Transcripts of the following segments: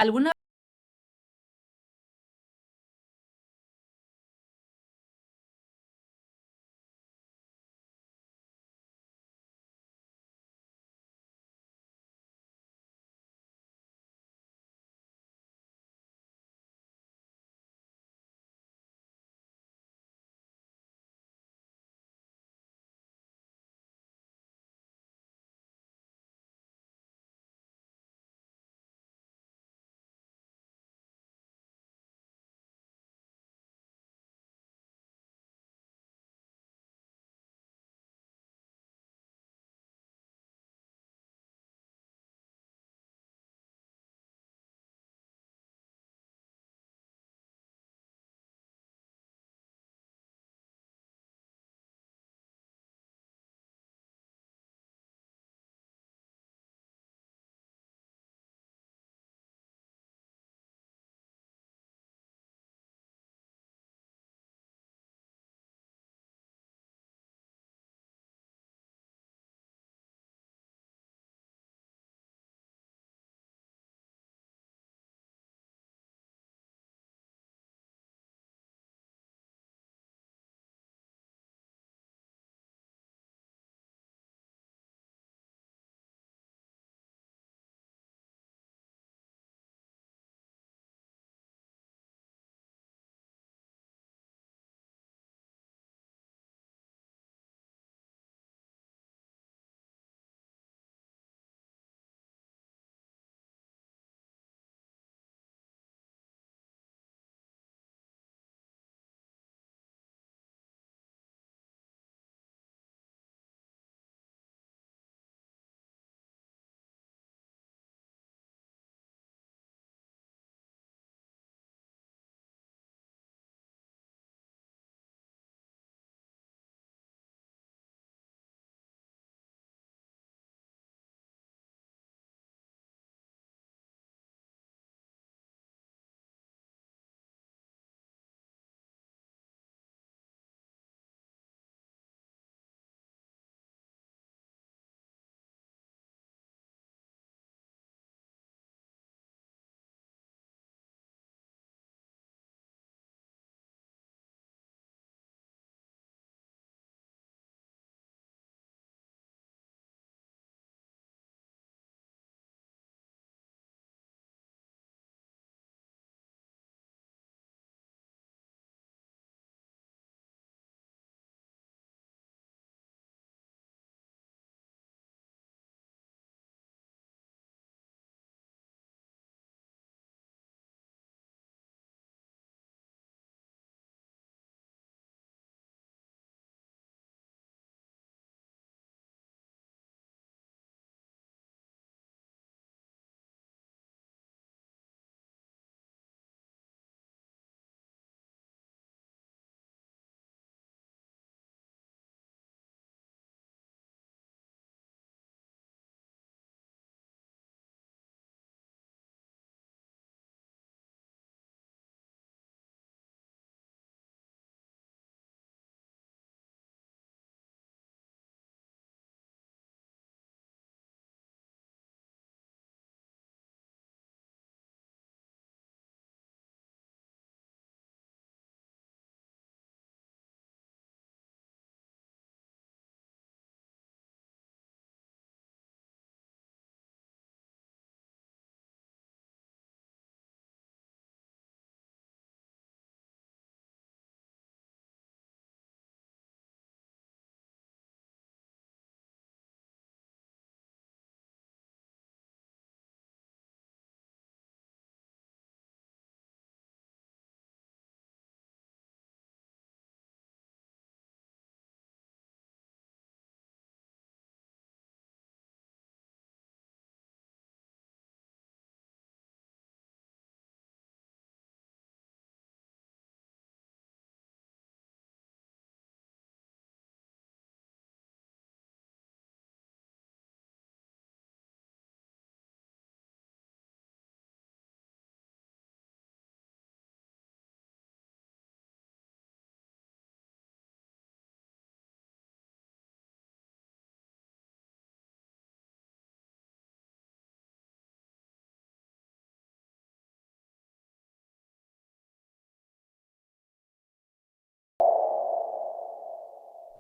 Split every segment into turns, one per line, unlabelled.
¿Alguna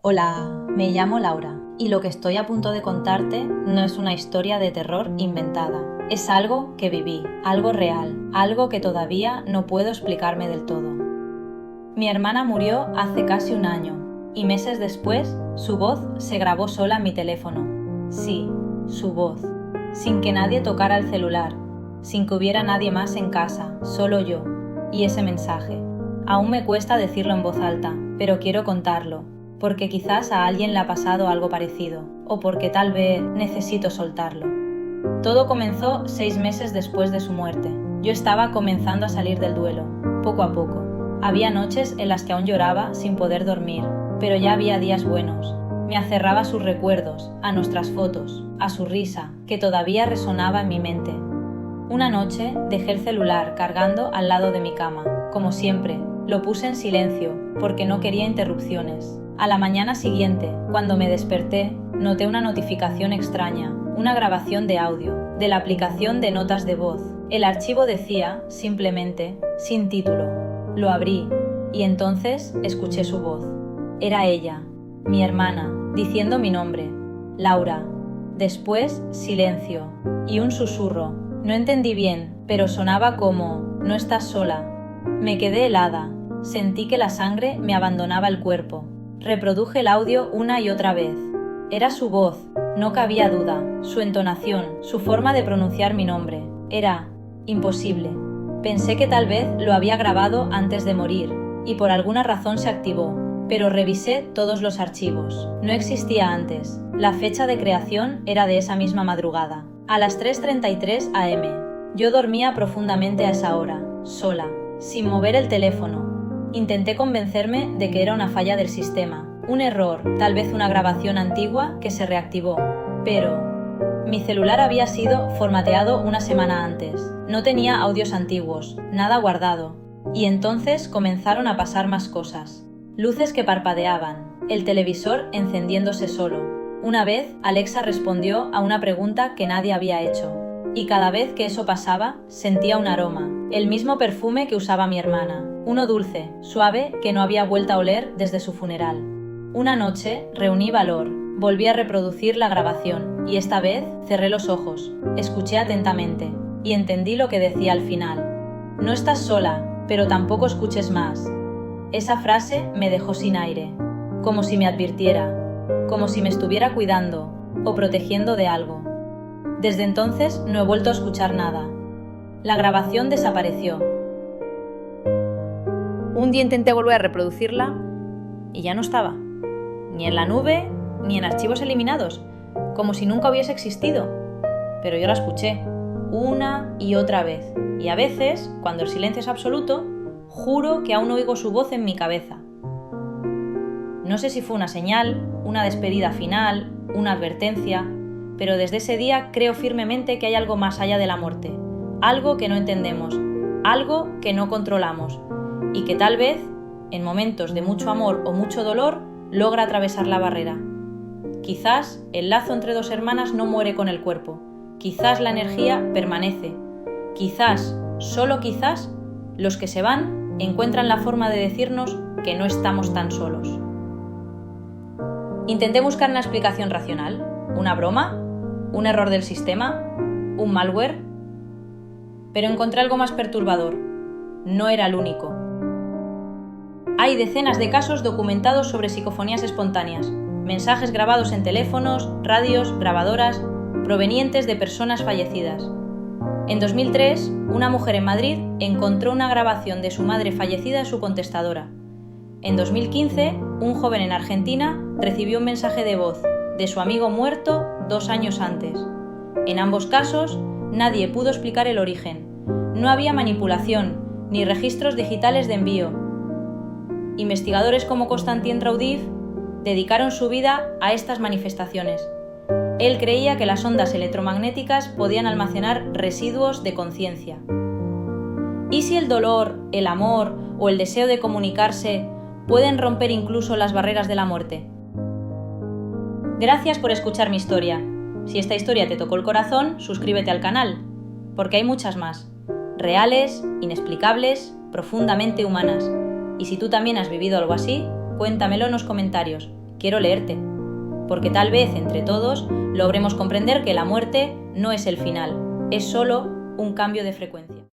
Hola, me llamo Laura y lo que estoy a punto de contarte no es una historia de terror inventada. Es algo que viví, algo real, algo que todavía no puedo explicarme del todo. Mi hermana murió hace casi un año y meses después su voz se grabó sola en mi teléfono. Sí, su voz, sin que nadie tocara el celular, sin que hubiera nadie más en casa, solo yo y ese mensaje. Aún me cuesta decirlo en voz alta, pero quiero contarlo, porque quizás a alguien le ha pasado algo parecido, o porque tal vez necesito soltarlo. Todo comenzó 6 meses después de su muerte. Yo estaba comenzando a salir del duelo, poco a poco. Había noches en las que aún lloraba sin poder dormir, pero ya había días buenos. Me aferraba a sus recuerdos, a nuestras fotos, a su risa, que todavía resonaba en mi mente. Una noche dejé el celular cargando al lado de mi cama. Como siempre, lo puse en silencio, porque no quería interrupciones. A la mañana siguiente, cuando me desperté, noté una notificación extraña, una grabación de audio, de la aplicación de notas de voz. El archivo decía, simplemente, sin título. Lo abrí, y entonces escuché su voz. Era ella, mi hermana, diciendo mi nombre, Laura. Después, silencio, y un susurro. No entendí bien, pero sonaba como, no estás sola. Me quedé helada, sentí que la sangre me abandonaba el cuerpo. Reproduje el audio una y otra vez. Era su voz, no cabía duda, su entonación, su forma de pronunciar mi nombre. Era imposible. Pensé que tal vez lo había grabado antes de morir, y por alguna razón se activó, pero revisé todos los archivos. No existía antes. La fecha de creación era de esa misma madrugada, a las 3:33 am. Yo dormía profundamente a esa hora, sola, sin mover el teléfono. Intenté convencerme de que era una falla del sistema, un error, tal vez una grabación antigua que se reactivó. Pero mi celular había sido formateado una semana antes. No tenía audios antiguos, nada guardado. Y entonces comenzaron a pasar más cosas. Luces que parpadeaban, el televisor encendiéndose solo. Una vez, Alexa respondió a una pregunta que nadie había hecho. Y cada vez que eso pasaba, sentía un aroma, el mismo perfume que usaba mi hermana. Uno dulce, suave, que no había vuelto a oler desde su funeral. Una noche reuní valor, volví a reproducir la grabación y esta vez cerré los ojos, escuché atentamente y entendí lo que decía al final. No estás sola, pero tampoco escuches más. Esa frase me dejó sin aire, como si me advirtiera, como si me estuviera cuidando o protegiendo de algo. Desde entonces no he vuelto a escuchar nada. La grabación desapareció. Un día intenté volver a reproducirla y ya no estaba, ni en la nube ni en archivos eliminados, como si nunca hubiese existido. Pero yo la escuché una y otra vez, y a veces, cuando el silencio es absoluto, juro que aún oigo su voz en mi cabeza. No sé si fue una señal, una despedida final, una advertencia, pero desde ese día creo firmemente que hay algo más allá de la muerte, algo que no entendemos, algo que no controlamos, y que tal vez, en momentos de mucho amor o mucho dolor, logra atravesar la barrera. Quizás el lazo entre dos hermanas no muere con el cuerpo, quizás la energía permanece, quizás, solo quizás, los que se van encuentran la forma de decirnos que no estamos tan solos. Intenté buscar una explicación racional, una broma, un error del sistema, un malware, pero encontré algo más perturbador. No era el único. Hay decenas de casos documentados sobre psicofonías espontáneas, mensajes grabados en teléfonos, radios, grabadoras, provenientes de personas fallecidas. En 2003, una mujer en Madrid encontró una grabación de su madre fallecida en su contestadora. En 2015, un joven en Argentina recibió un mensaje de voz de su amigo muerto 2 años antes. En ambos casos, nadie pudo explicar el origen. No había manipulación, ni registros digitales de envío. Investigadores como Konstantin Raudiv dedicaron su vida a estas manifestaciones. Él creía que las ondas electromagnéticas podían almacenar residuos de conciencia. ¿Y si el dolor, el amor o el deseo de comunicarse pueden romper incluso las barreras de la muerte? Gracias por escuchar mi historia. Si esta historia te tocó el corazón, suscríbete al canal, porque hay muchas más, reales, inexplicables, profundamente humanas. Y si tú también has vivido algo así, cuéntamelo en los comentarios. quiero leerte, porque tal vez entre todos logremos comprender que la muerte no es el final, es solo un cambio de frecuencia.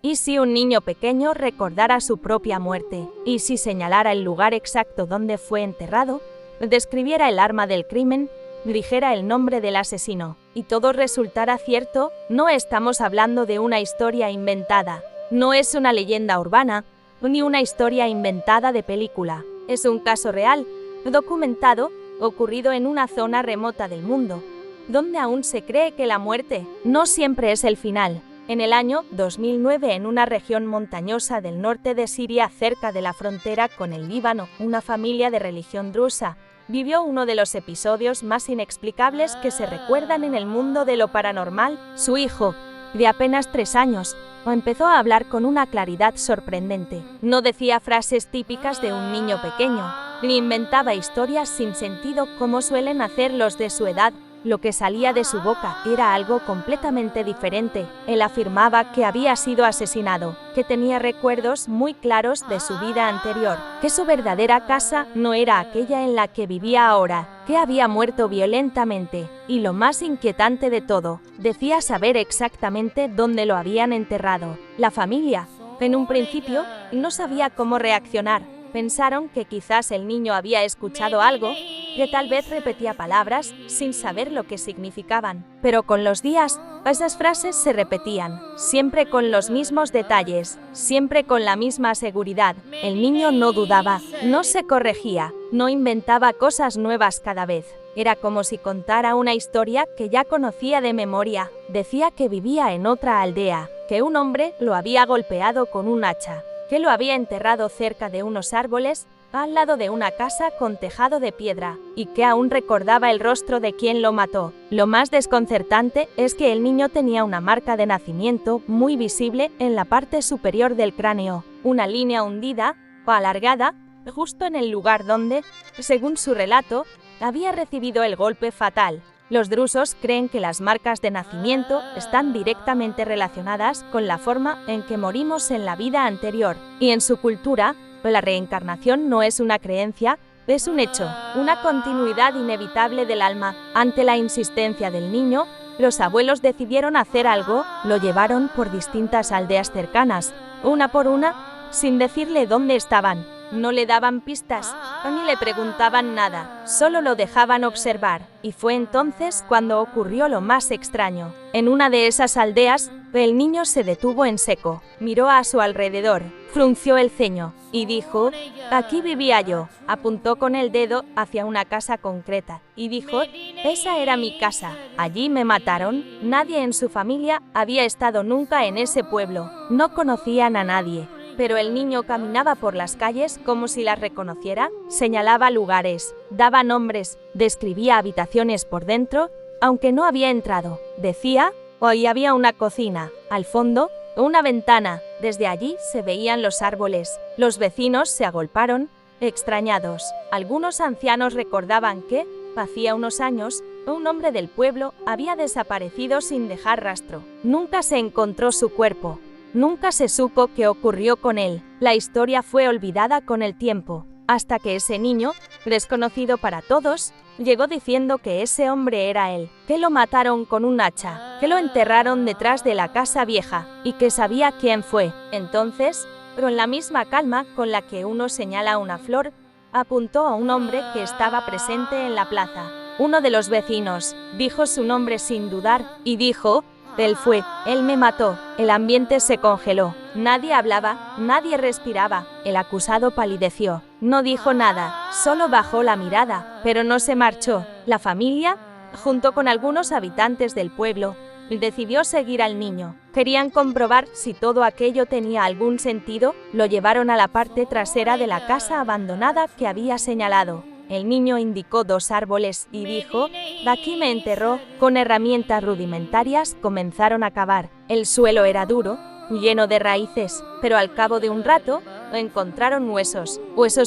¿Y si un niño pequeño recordara su propia muerte? ¿Y si señalara el lugar exacto donde fue enterrado? ¿Describiera el arma del crimen? ¿Dijera el nombre del asesino? ¿Y todo resultara cierto? No estamos hablando de una historia inventada. No es una leyenda urbana, ni una historia inventada de película. Es un caso real, documentado, ocurrido en una zona remota del mundo, donde aún se cree que la muerte no siempre es el final. En el año 2009, en una región montañosa del norte de Siria, cerca de la frontera con el Líbano, una familia de religión drusa vivió uno de los episodios más inexplicables que se recuerdan en el mundo de lo paranormal. Su hijo, de apenas 3 años, empezó a hablar con una claridad sorprendente. No decía frases típicas de un niño pequeño, ni inventaba historias sin sentido como suelen hacer los de su edad. Lo que salía de su boca era algo completamente diferente. Él afirmaba que había sido asesinado, que tenía recuerdos muy claros de su vida anterior, que su verdadera casa no era aquella en la que vivía ahora, que había muerto violentamente, y lo más inquietante de todo, decía saber exactamente dónde lo habían enterrado. La familia, en un principio, no sabía cómo reaccionar. Pensaron que quizás el niño había escuchado algo, que tal vez repetía palabras sin saber lo que significaban. Pero con los días, esas frases se repetían, siempre con los mismos detalles, siempre con la misma seguridad. El niño no dudaba, no se corregía, no inventaba cosas nuevas cada vez. Era como si contara una historia que ya conocía de memoria. Decía que vivía en otra aldea, que un hombre lo había golpeado con un hacha, que lo había enterrado cerca de unos árboles, al lado de una casa con tejado de piedra, y que aún recordaba el rostro de quien lo mató. Lo más desconcertante es que el niño tenía una marca de nacimiento muy visible en la parte superior del cráneo, una línea hundida o alargada, justo en el lugar donde, según su relato, había recibido el golpe fatal. Los drusos creen que las marcas de nacimiento están directamente relacionadas con la forma en que morimos en la vida anterior, y en su cultura, la reencarnación no es una creencia, es un hecho, una continuidad inevitable del alma. Ante la insistencia del niño, los abuelos decidieron hacer algo, lo llevaron por distintas aldeas cercanas, una por una, sin decirle dónde estaban. No le daban pistas, ni le preguntaban nada, solo lo dejaban observar. Y fue entonces cuando ocurrió lo más extraño. En una de esas aldeas, el niño se detuvo en seco, miró a su alrededor, frunció el ceño, y dijo, «Aquí vivía yo». Apuntó con el dedo hacia una casa concreta, y dijo, «Esa era mi casa, allí me mataron». Nadie en su familia había estado nunca en ese pueblo, no conocían a nadie. Pero el niño caminaba por las calles como si las reconociera, señalaba lugares, daba nombres, describía habitaciones por dentro, aunque no había entrado. Decía, hoy había una cocina, al fondo, una ventana, desde allí se veían los árboles. Los vecinos se agolparon, extrañados. Algunos ancianos recordaban que, hacía unos años, un hombre del pueblo había desaparecido sin dejar rastro. Nunca se encontró su cuerpo. Nunca se supo qué ocurrió con él. La historia fue olvidada con el tiempo, hasta que ese niño, desconocido para todos, llegó diciendo que ese hombre era él, que lo mataron con un hacha, que lo enterraron detrás de la casa vieja y que sabía quién fue. Entonces, con la misma calma con la que uno señala una flor, apuntó a un hombre que estaba presente en la plaza. Uno de los vecinos dijo su nombre sin dudar y dijo, «Él fue, él me mató». El ambiente se congeló. Nadie hablaba, nadie respiraba. El acusado palideció. No dijo nada, solo bajó la mirada, pero no se marchó. La familia, junto con algunos habitantes del pueblo, decidió seguir al niño. Querían comprobar si todo aquello tenía algún sentido. Lo llevaron a la parte trasera de la casa abandonada que había señalado. El niño indicó 2 árboles y dijo, «Aquí me enterró». Con herramientas rudimentarias comenzaron a cavar. El suelo era duro, lleno de raíces, pero al cabo de un rato encontraron huesos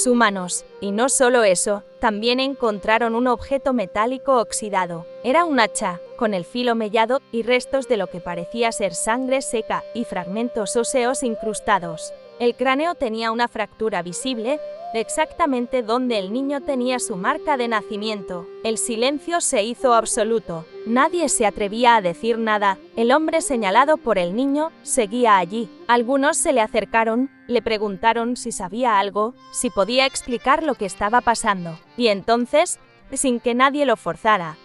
humanos. Y no solo eso, también encontraron un objeto metálico oxidado. Era un hacha, con el filo mellado y restos de lo que parecía ser sangre seca y fragmentos óseos incrustados. El cráneo tenía una fractura visible, exactamente donde el niño tenía su marca de nacimiento. El silencio se hizo absoluto. Nadie se atrevía a decir nada. El hombre señalado por el niño seguía allí. Algunos se le acercaron, le preguntaron si sabía algo, si podía explicar lo que estaba pasando. Y entonces, sin que nadie lo forzara,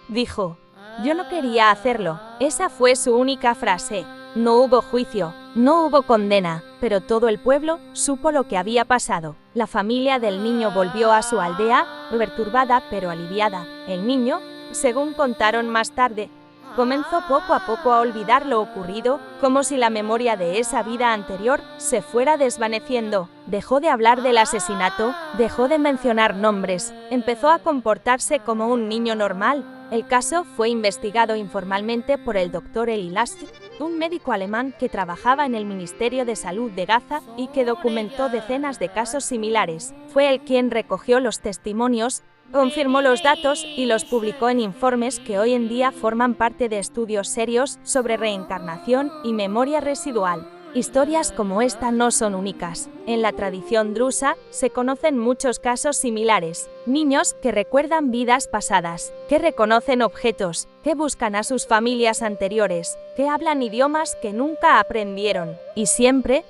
dijo: «Yo no quería hacerlo». Esa fue su única frase. No hubo juicio, no hubo condena, pero todo el pueblo supo lo que había pasado. La familia del niño volvió a su aldea, perturbada pero aliviada. El niño, según contaron más tarde, comenzó poco a poco a olvidar lo ocurrido, como si la memoria de esa vida anterior se fuera desvaneciendo. Dejó de hablar del asesinato, dejó de mencionar nombres, empezó a comportarse como un niño normal. El caso fue investigado informalmente por el Dr. Eli Lasch, un médico alemán que trabajaba en el Ministerio de Salud de Gaza y que documentó decenas de casos similares. Fue él quien recogió los testimonios, confirmó los datos y los publicó en informes que hoy en día forman parte de estudios serios sobre reencarnación y memoria residual. Historias como esta no son únicas. En la tradición drusa se conocen muchos casos similares. Niños que recuerdan vidas pasadas, que reconocen objetos, que buscan a sus familias anteriores, que hablan idiomas que nunca aprendieron. Y siempre,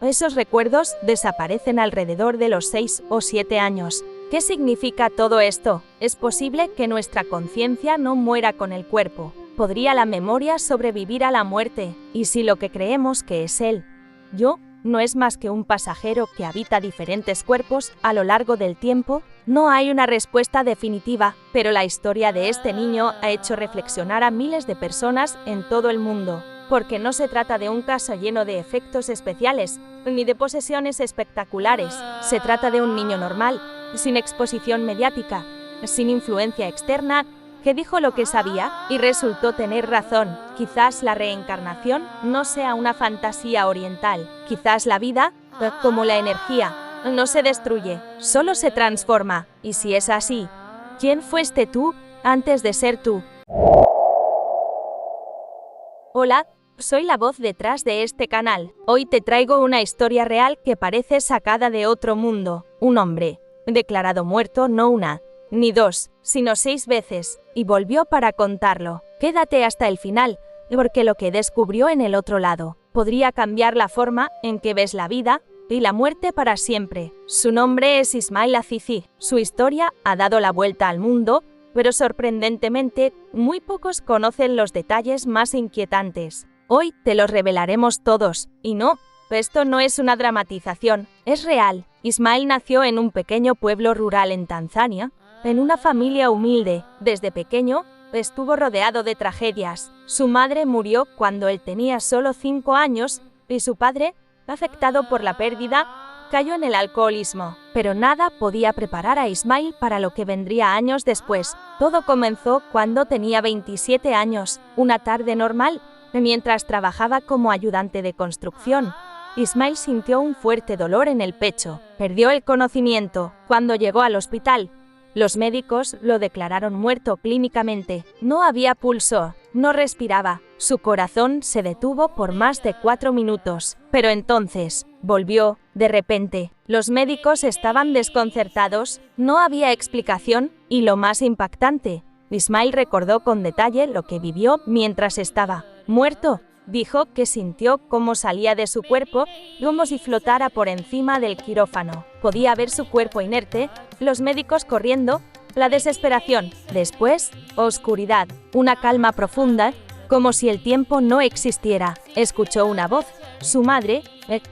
esos recuerdos desaparecen alrededor de los 6 o 7 años. ¿Qué significa todo esto? Es posible que nuestra conciencia no muera con el cuerpo. ¿Podría la memoria sobrevivir a la muerte? ¿Y si lo que creemos que es el yo no es más que un pasajero que habita diferentes cuerpos a lo largo del tiempo? No hay una respuesta definitiva, pero la historia de este niño ha hecho reflexionar a miles de personas en todo el mundo. Porque no se trata de un caso lleno de efectos especiales, ni de posesiones espectaculares. Se trata de un niño normal, sin exposición mediática, sin influencia externa, que dijo lo que sabía y resultó tener razón. Quizás la reencarnación no sea una fantasía oriental. Quizás la vida, como la energía, no se destruye, solo se transforma. Y si es así, ¿quién fuiste tú antes de ser tú? Hola, soy la voz detrás de este canal. Hoy te traigo una historia real que parece sacada de otro mundo. Un hombre, declarado muerto no una ni 2, sino 6 veces, y volvió para contarlo. Quédate hasta el final, porque lo que descubrió en el otro lado podría cambiar la forma en que ves la vida y la muerte para siempre. Su nombre es Ismail Azizi. Su historia ha dado la vuelta al mundo, pero sorprendentemente, muy pocos conocen los detalles más inquietantes. Hoy te los revelaremos todos, y no, esto no es una dramatización, es real. Ismail nació en un pequeño pueblo rural en Tanzania, en una familia humilde. Desde pequeño, estuvo rodeado de tragedias. Su madre murió cuando él tenía solo 5 años y su padre, afectado por la pérdida, cayó en el alcoholismo. Pero nada podía preparar a Ismail para lo que vendría años después. Todo comenzó cuando tenía 27 años, una tarde normal, mientras trabajaba como ayudante de construcción. Ismail sintió un fuerte dolor en el pecho. Perdió el conocimiento. Cuando llegó al hospital, los médicos lo declararon muerto clínicamente. No había pulso, no respiraba. Su corazón se detuvo por más de 4 minutos. Pero entonces, volvió, de repente. Los médicos estaban desconcertados, no había explicación, y lo más impactante, Ismail recordó con detalle lo que vivió mientras estaba muerto. Dijo que sintió cómo salía de su cuerpo, como si flotara por encima del quirófano. Podía ver su cuerpo inerte, los médicos corriendo, la desesperación. Después, oscuridad, una calma profunda, como si el tiempo no existiera. Escuchó una voz, su madre,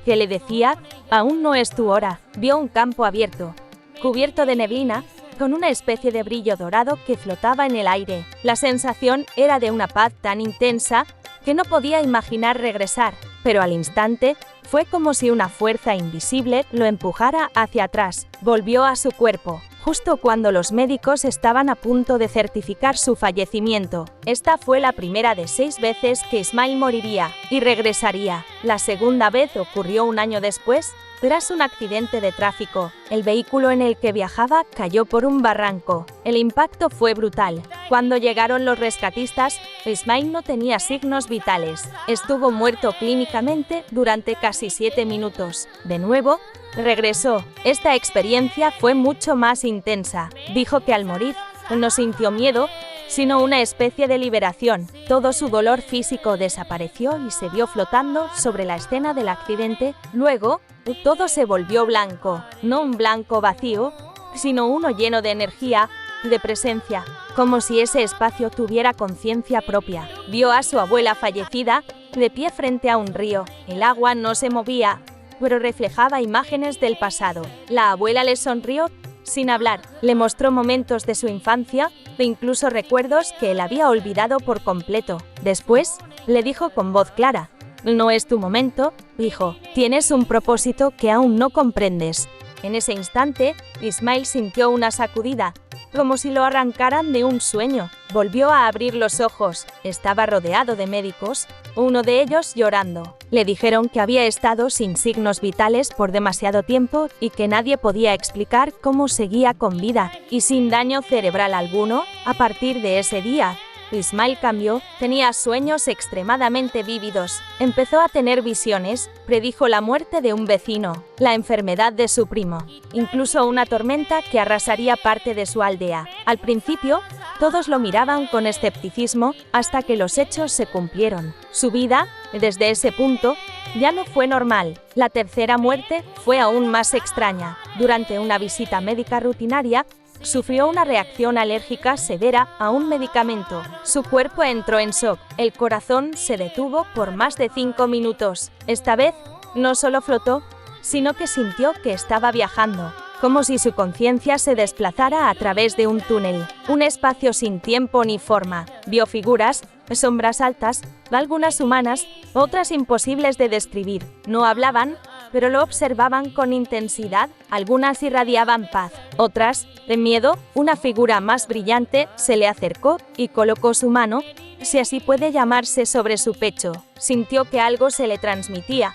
que le decía: «Aún no es tu hora». Vio un campo abierto, cubierto de neblina, con una especie de brillo dorado que flotaba en el aire. La sensación era de una paz tan intensa que no podía imaginar regresar, pero al instante fue como si una fuerza invisible lo empujara hacia atrás. Volvió a su cuerpo, justo cuando los médicos estaban a punto de certificar su fallecimiento. Esta fue la primera de 6 veces que Ismail moriría y regresaría. La segunda vez ocurrió un año después, Tras un accidente de tráfico, el vehículo en el que viajaba cayó por un barranco. El impacto fue brutal. Cuando llegaron los rescatistas, Ismail no tenía signos vitales. Estuvo muerto clínicamente durante casi 7 minutos. De nuevo, regresó. Esta experiencia fue mucho más intensa. Dijo que al morir, no sintió miedo, sino una especie de liberación. Todo su dolor físico desapareció y se vio flotando sobre la escena del accidente. Luego, todo se volvió blanco, no un blanco vacío, sino uno lleno de energía, de presencia, como si ese espacio tuviera conciencia propia. Vio a su abuela fallecida, de pie frente a un río. El agua no se movía, pero reflejaba imágenes del pasado. La abuela le sonrió sin hablar, le mostró momentos de su infancia e incluso recuerdos que él había olvidado por completo. Después, le dijo con voz clara: «No es tu momento, hijo. Tienes un propósito que aún no comprendes». En ese instante, Ismail sintió una sacudida, como si lo arrancaran de un sueño. Volvió a abrir los ojos. Estaba rodeado de médicos, uno de ellos llorando. Le dijeron que había estado sin signos vitales por demasiado tiempo y que nadie podía explicar cómo seguía con vida y sin daño cerebral alguno. A partir de ese día, Ismail cambió, tenía sueños extremadamente vívidos, empezó a tener visiones, predijo la muerte de un vecino, la enfermedad de su primo, incluso una tormenta que arrasaría parte de su aldea. Al principio, todos lo miraban con escepticismo hasta que los hechos se cumplieron. Su vida, desde ese punto, ya no fue normal. La tercera muerte fue aún más extraña. Durante una visita médica rutinaria, sufrió una reacción alérgica severa a un medicamento. Su cuerpo entró en shock. El corazón se detuvo por más de 5 minutos. Esta vez, no solo flotó, sino que sintió que estaba viajando, como si su conciencia se desplazara a través de un túnel, un espacio sin tiempo ni forma. Vio figuras, sombras altas, algunas humanas, otras imposibles de describir. No hablaban, pero lo observaban con intensidad. Algunas irradiaban paz, otras, de miedo. Una figura más brillante se le acercó y colocó su mano, si así puede llamarse, sobre su pecho. Sintió que algo se le transmitía,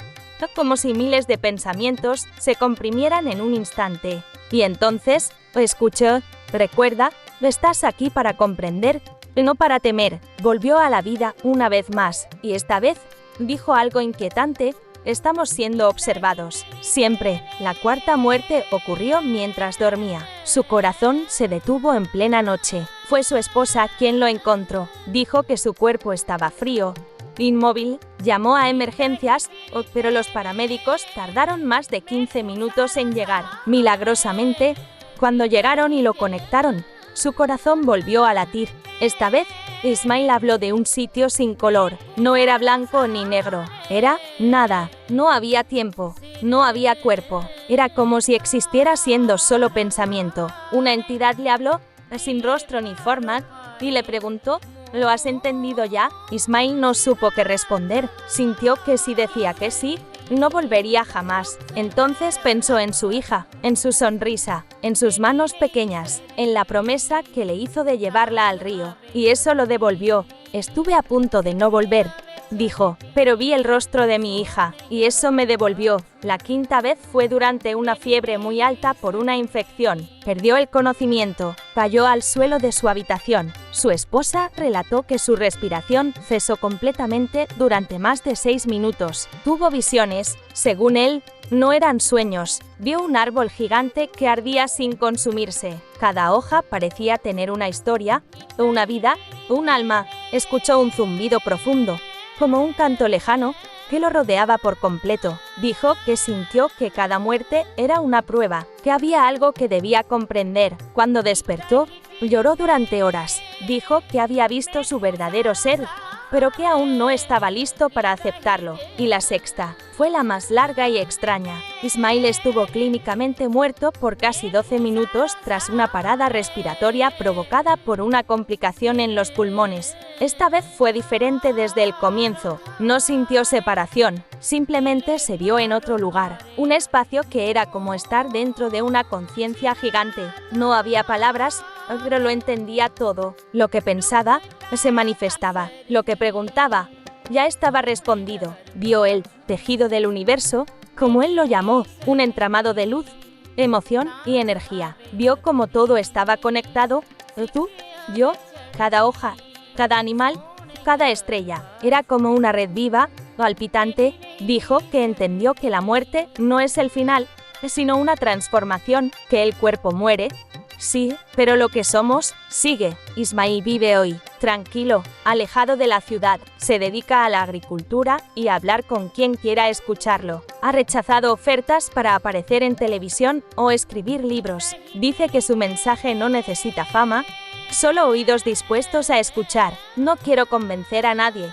como si miles de pensamientos se comprimieran en un instante. Y entonces, escuchó: «Recuerda, estás aquí para comprender, no para temer». Volvió a la vida una vez más, y esta vez dijo algo inquietante: «Estamos siendo observados». Siempre. La cuarta muerte ocurrió mientras dormía. Su corazón se detuvo en plena noche. Fue su esposa quien lo encontró. Dijo que su cuerpo estaba frío, inmóvil. Llamó a emergencias, pero los paramédicos tardaron más de 15 minutos en llegar. Milagrosamente, cuando llegaron y lo conectaron, su corazón volvió a latir. Esta vez, Ismail habló de un sitio sin color. No era blanco ni negro. Era nada. No había tiempo. No había cuerpo. Era como si existiera siendo solo pensamiento. Una entidad le habló, sin rostro ni forma, y le preguntó: «¿Lo has entendido ya?». Ismail no supo qué responder. Sintió que si decía que sí, no volvería jamás. Entonces pensó en su hija, en su sonrisa, en sus manos pequeñas, en la promesa que le hizo de llevarla al río. Y eso lo devolvió. «Estuve a punto de no volver», dijo, «pero vi el rostro de mi hija, y eso me devolvió». La quinta vez fue durante una fiebre muy alta por una infección. Perdió el conocimiento, cayó al suelo de su habitación. Su esposa relató que su respiración cesó completamente durante más de 6 minutos. Tuvo visiones, según él, no eran sueños. Vio un árbol gigante que ardía sin consumirse. Cada hoja parecía tener una historia, una vida, un alma. Escuchó un zumbido profundo, como un canto lejano, que lo rodeaba por completo. Dijo que sintió que cada muerte era una prueba, que había algo que debía comprender. Cuando despertó, lloró durante horas. Dijo que había visto su verdadero ser, pero que aún no estaba listo para aceptarlo. Y la sexta fue la más larga y extraña. Ismail estuvo clínicamente muerto por casi 12 minutos tras una parada respiratoria provocada por una complicación en los pulmones. Esta vez fue diferente desde el comienzo. No sintió separación, simplemente se vio en otro lugar. Un espacio que era como estar dentro de una conciencia gigante. No había palabras, pero lo entendía todo. Lo que pensaba se manifestaba. Lo que preguntaba ya estaba respondido. Vio el tejido del universo como él lo llamó, un entramado de luz, emoción y energía. Vio cómo todo estaba conectado, tú, yo, cada hoja, cada animal, cada estrella. Era como una red viva, palpitante. Dijo que entendió que la muerte no es el final, sino una transformación, que el cuerpo muere, sí, pero lo que somos, sigue. Ismail vive hoy, tranquilo, alejado de la ciudad, se dedica a la agricultura y a hablar con quien quiera escucharlo. Ha rechazado ofertas para aparecer en televisión o escribir libros. Dice que su mensaje no necesita fama, solo oídos dispuestos a escuchar. No quiero convencer a nadie,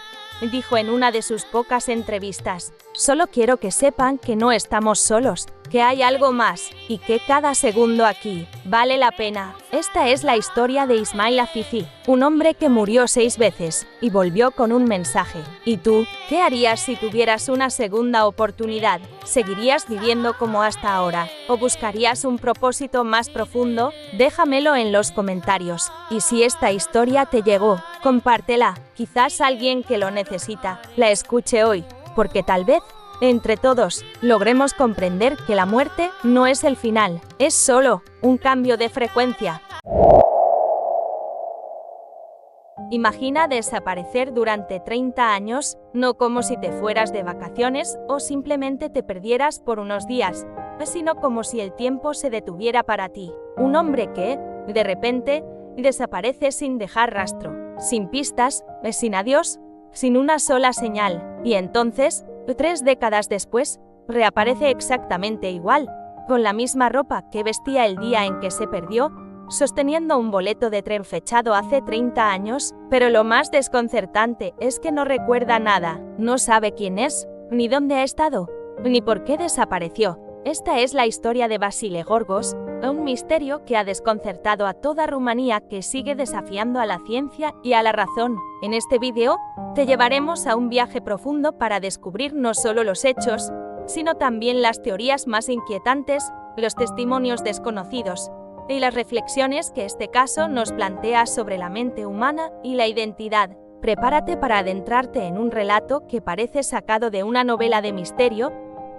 dijo en una de sus pocas entrevistas. Solo quiero que sepan que no estamos solos, que hay algo más, y que cada segundo aquí vale la pena. Esta es la historia de Ismail Afifi, un hombre que murió 6 veces y volvió con un mensaje. ¿Y tú? ¿Qué harías si tuvieras una segunda oportunidad? ¿Seguirías viviendo como hasta ahora? ¿O buscarías un propósito más profundo? Déjamelo en los comentarios. Y si esta historia te llegó, compártela. Quizás alguien que lo necesita la escuche hoy, porque tal vez entre todos logremos comprender que la muerte no es el final, es solo un cambio de frecuencia. Imagina desaparecer durante 30 años, no como si te fueras de vacaciones o simplemente te perdieras por unos días, sino como si el tiempo se detuviera para ti. Un hombre que, de repente, desaparece sin dejar rastro, sin pistas, sin adiós, sin una sola señal, y entonces, 3 décadas después, reaparece exactamente igual, con la misma ropa que vestía el día en que se perdió, sosteniendo un boleto de tren fechado hace 30 años, pero lo más desconcertante es que no recuerda nada, no sabe quién es, ni dónde ha estado, ni por qué desapareció. Esta es la historia de Vasile Gorgos, un misterio que ha desconcertado a toda Rumanía, que sigue desafiando a la ciencia y a la razón. En este vídeo, te llevaremos a un viaje profundo para descubrir no solo los hechos, sino también las teorías más inquietantes, los testimonios desconocidos y las reflexiones que este caso nos plantea sobre la mente humana y la identidad. Prepárate para adentrarte en un relato que parece sacado de una novela de misterio,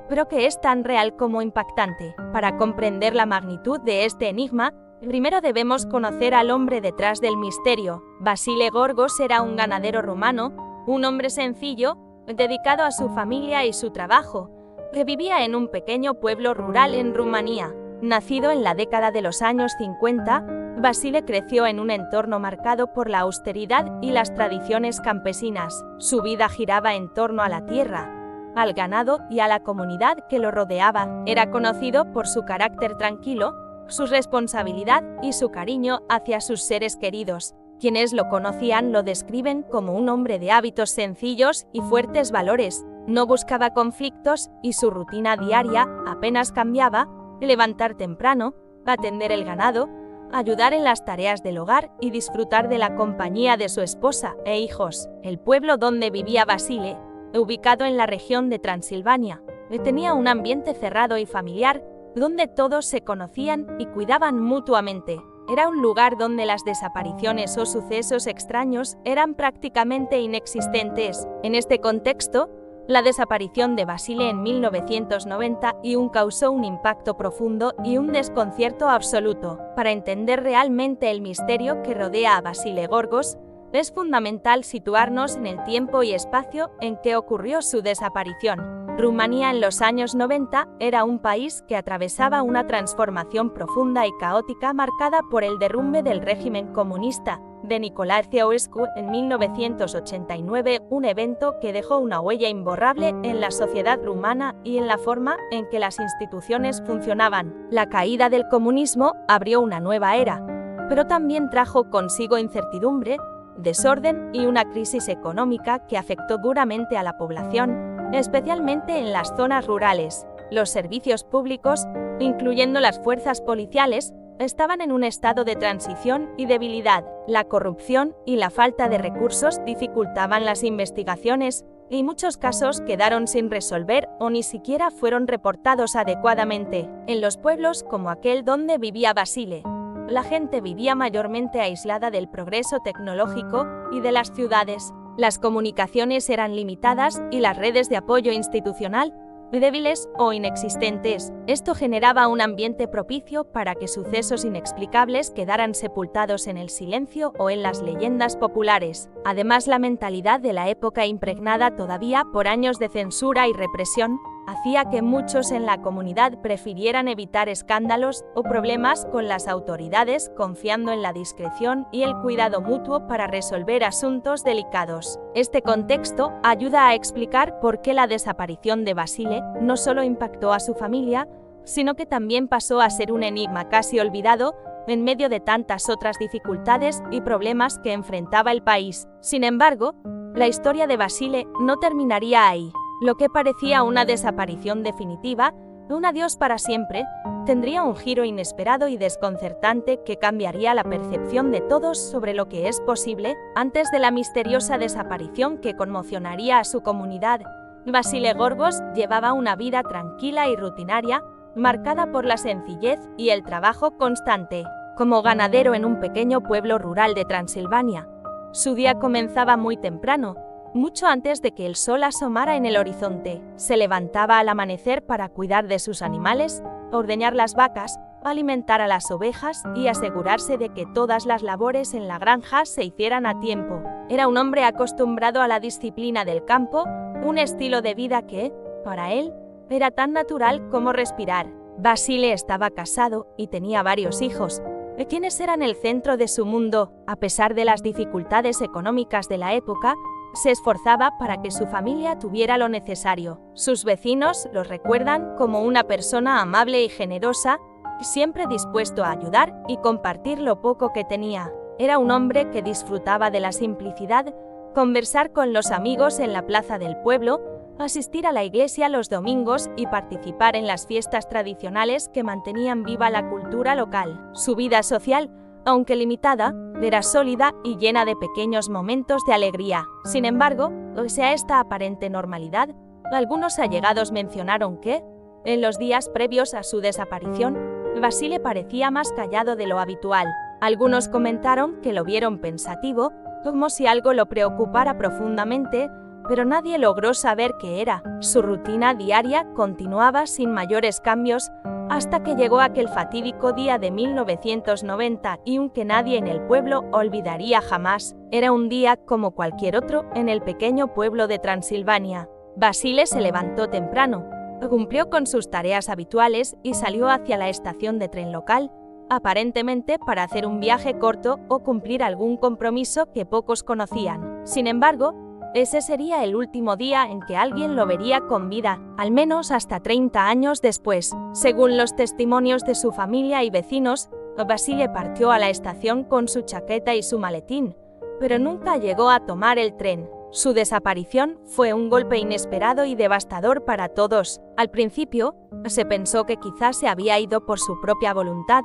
pero que es tan real como impactante. Para comprender la magnitud de este enigma, primero debemos conocer al hombre detrás del misterio. Vasile Gorgos era un ganadero rumano, un hombre sencillo, dedicado a su familia y su trabajo, que vivía en un pequeño pueblo rural en Rumanía. Nacido en la década de los años 50, Vasile creció en un entorno marcado por la austeridad y las tradiciones campesinas. Su vida giraba en torno a la tierra, al ganado y a la comunidad que lo rodeaba. Era conocido por su carácter tranquilo, su responsabilidad y su cariño hacia sus seres queridos. Quienes lo conocían lo describen como un hombre de hábitos sencillos y fuertes valores. No buscaba conflictos y su rutina diaria apenas cambiaba: levantar temprano, atender el ganado, ayudar en las tareas del hogar y disfrutar de la compañía de su esposa e hijos. El pueblo donde vivía Vasile, ubicado en la región de Transilvania, tenía un ambiente cerrado y familiar, donde todos se conocían y cuidaban mutuamente. Era un lugar donde las desapariciones o sucesos extraños eran prácticamente inexistentes. En este contexto, la desaparición de Vasile en 1991 causó un impacto profundo y un desconcierto absoluto. Para entender realmente el misterio que rodea a Vasile Gorgos, es fundamental situarnos en el tiempo y espacio en que ocurrió su desaparición. Rumanía en los años 90 era un país que atravesaba una transformación profunda y caótica marcada por el derrumbe del régimen comunista de Nicolae Ceausescu en 1989, un evento que dejó una huella imborrable en la sociedad rumana y en la forma en que las instituciones funcionaban. La caída del comunismo abrió una nueva era, pero también trajo consigo incertidumbre, desorden y una crisis económica que afectó duramente a la población, especialmente en las zonas rurales. Los servicios públicos, incluyendo las fuerzas policiales, estaban en un estado de transición y debilidad. La corrupción y la falta de recursos dificultaban las investigaciones, y muchos casos quedaron sin resolver o ni siquiera fueron reportados adecuadamente. En los pueblos como aquel donde vivía Vasile, la gente vivía mayormente aislada del progreso tecnológico y de las ciudades. Las comunicaciones eran limitadas y las redes de apoyo institucional débiles o inexistentes. Esto generaba un ambiente propicio para que sucesos inexplicables quedaran sepultados en el silencio o en las leyendas populares. Además, la mentalidad de la época, impregnada todavía por años de censura y represión, hacía que muchos en la comunidad prefirieran evitar escándalos o problemas con las autoridades, confiando en la discreción y el cuidado mutuo para resolver asuntos delicados. Este contexto ayuda a explicar por qué la desaparición de Basile no solo impactó a su familia, sino que también pasó a ser un enigma casi olvidado en medio de tantas otras dificultades y problemas que enfrentaba el país. Sin embargo, la historia de Basile no terminaría ahí. Lo que parecía una desaparición definitiva, un adiós para siempre, tendría un giro inesperado y desconcertante que cambiaría la percepción de todos sobre lo que es posible antes de la misteriosa desaparición que conmocionaría a su comunidad. Basile Gorgos llevaba una vida tranquila y rutinaria, marcada por la sencillez y el trabajo constante. Como ganadero en un pequeño pueblo rural de Transilvania, su día comenzaba muy temprano, mucho antes de que el sol asomara en el horizonte. Se levantaba al amanecer para cuidar de sus animales, ordeñar las vacas, alimentar a las ovejas y asegurarse de que todas las labores en la granja se hicieran a tiempo. Era un hombre acostumbrado a la disciplina del campo, un estilo de vida que, para él, era tan natural como respirar. Basile estaba casado y tenía varios hijos, quienes eran el centro de su mundo. A pesar de las dificultades económicas de la época, se esforzaba para que su familia tuviera lo necesario. Sus vecinos los recuerdan como una persona amable y generosa, siempre dispuesto a ayudar y compartir lo poco que tenía. Era un hombre que disfrutaba de la simplicidad, conversar con los amigos en la plaza del pueblo, asistir a la iglesia los domingos y participar en las fiestas tradicionales que mantenían viva la cultura local. Su vida social, aunque limitada, era sólida y llena de pequeños momentos de alegría. Sin embargo, pese a esta aparente normalidad, algunos allegados mencionaron que, en los días previos a su desaparición, Basile parecía más callado de lo habitual. Algunos comentaron que lo vieron pensativo, como si algo lo preocupara profundamente, pero nadie logró saber qué era. Su rutina diaria continuaba sin mayores cambios, hasta que llegó aquel fatídico día de 1991 que nadie en el pueblo olvidaría jamás. Era un día como cualquier otro en el pequeño pueblo de Transilvania. Basile se levantó temprano, cumplió con sus tareas habituales y salió hacia la estación de tren local, aparentemente para hacer un viaje corto o cumplir algún compromiso que pocos conocían. Sin embargo, ese sería el último día en que alguien lo vería con vida, al menos hasta 30 años después. Según los testimonios de su familia y vecinos, Basile partió a la estación con su chaqueta y su maletín, pero nunca llegó a tomar el tren. Su desaparición fue un golpe inesperado y devastador para todos. Al principio, se pensó que quizás se había ido por su propia voluntad,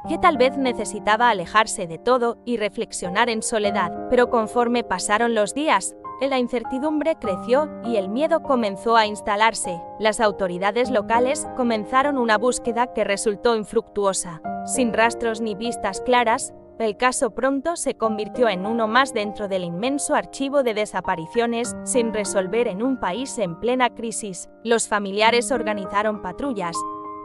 que tal vez necesitaba alejarse de todo y reflexionar en soledad. Pero conforme pasaron los días, la incertidumbre creció y el miedo comenzó a instalarse. Las autoridades locales comenzaron una búsqueda que resultó infructuosa. Sin rastros ni pistas claras, el caso pronto se convirtió en uno más dentro del inmenso archivo de desapariciones sin resolver en un país en plena crisis. Los familiares organizaron patrullas,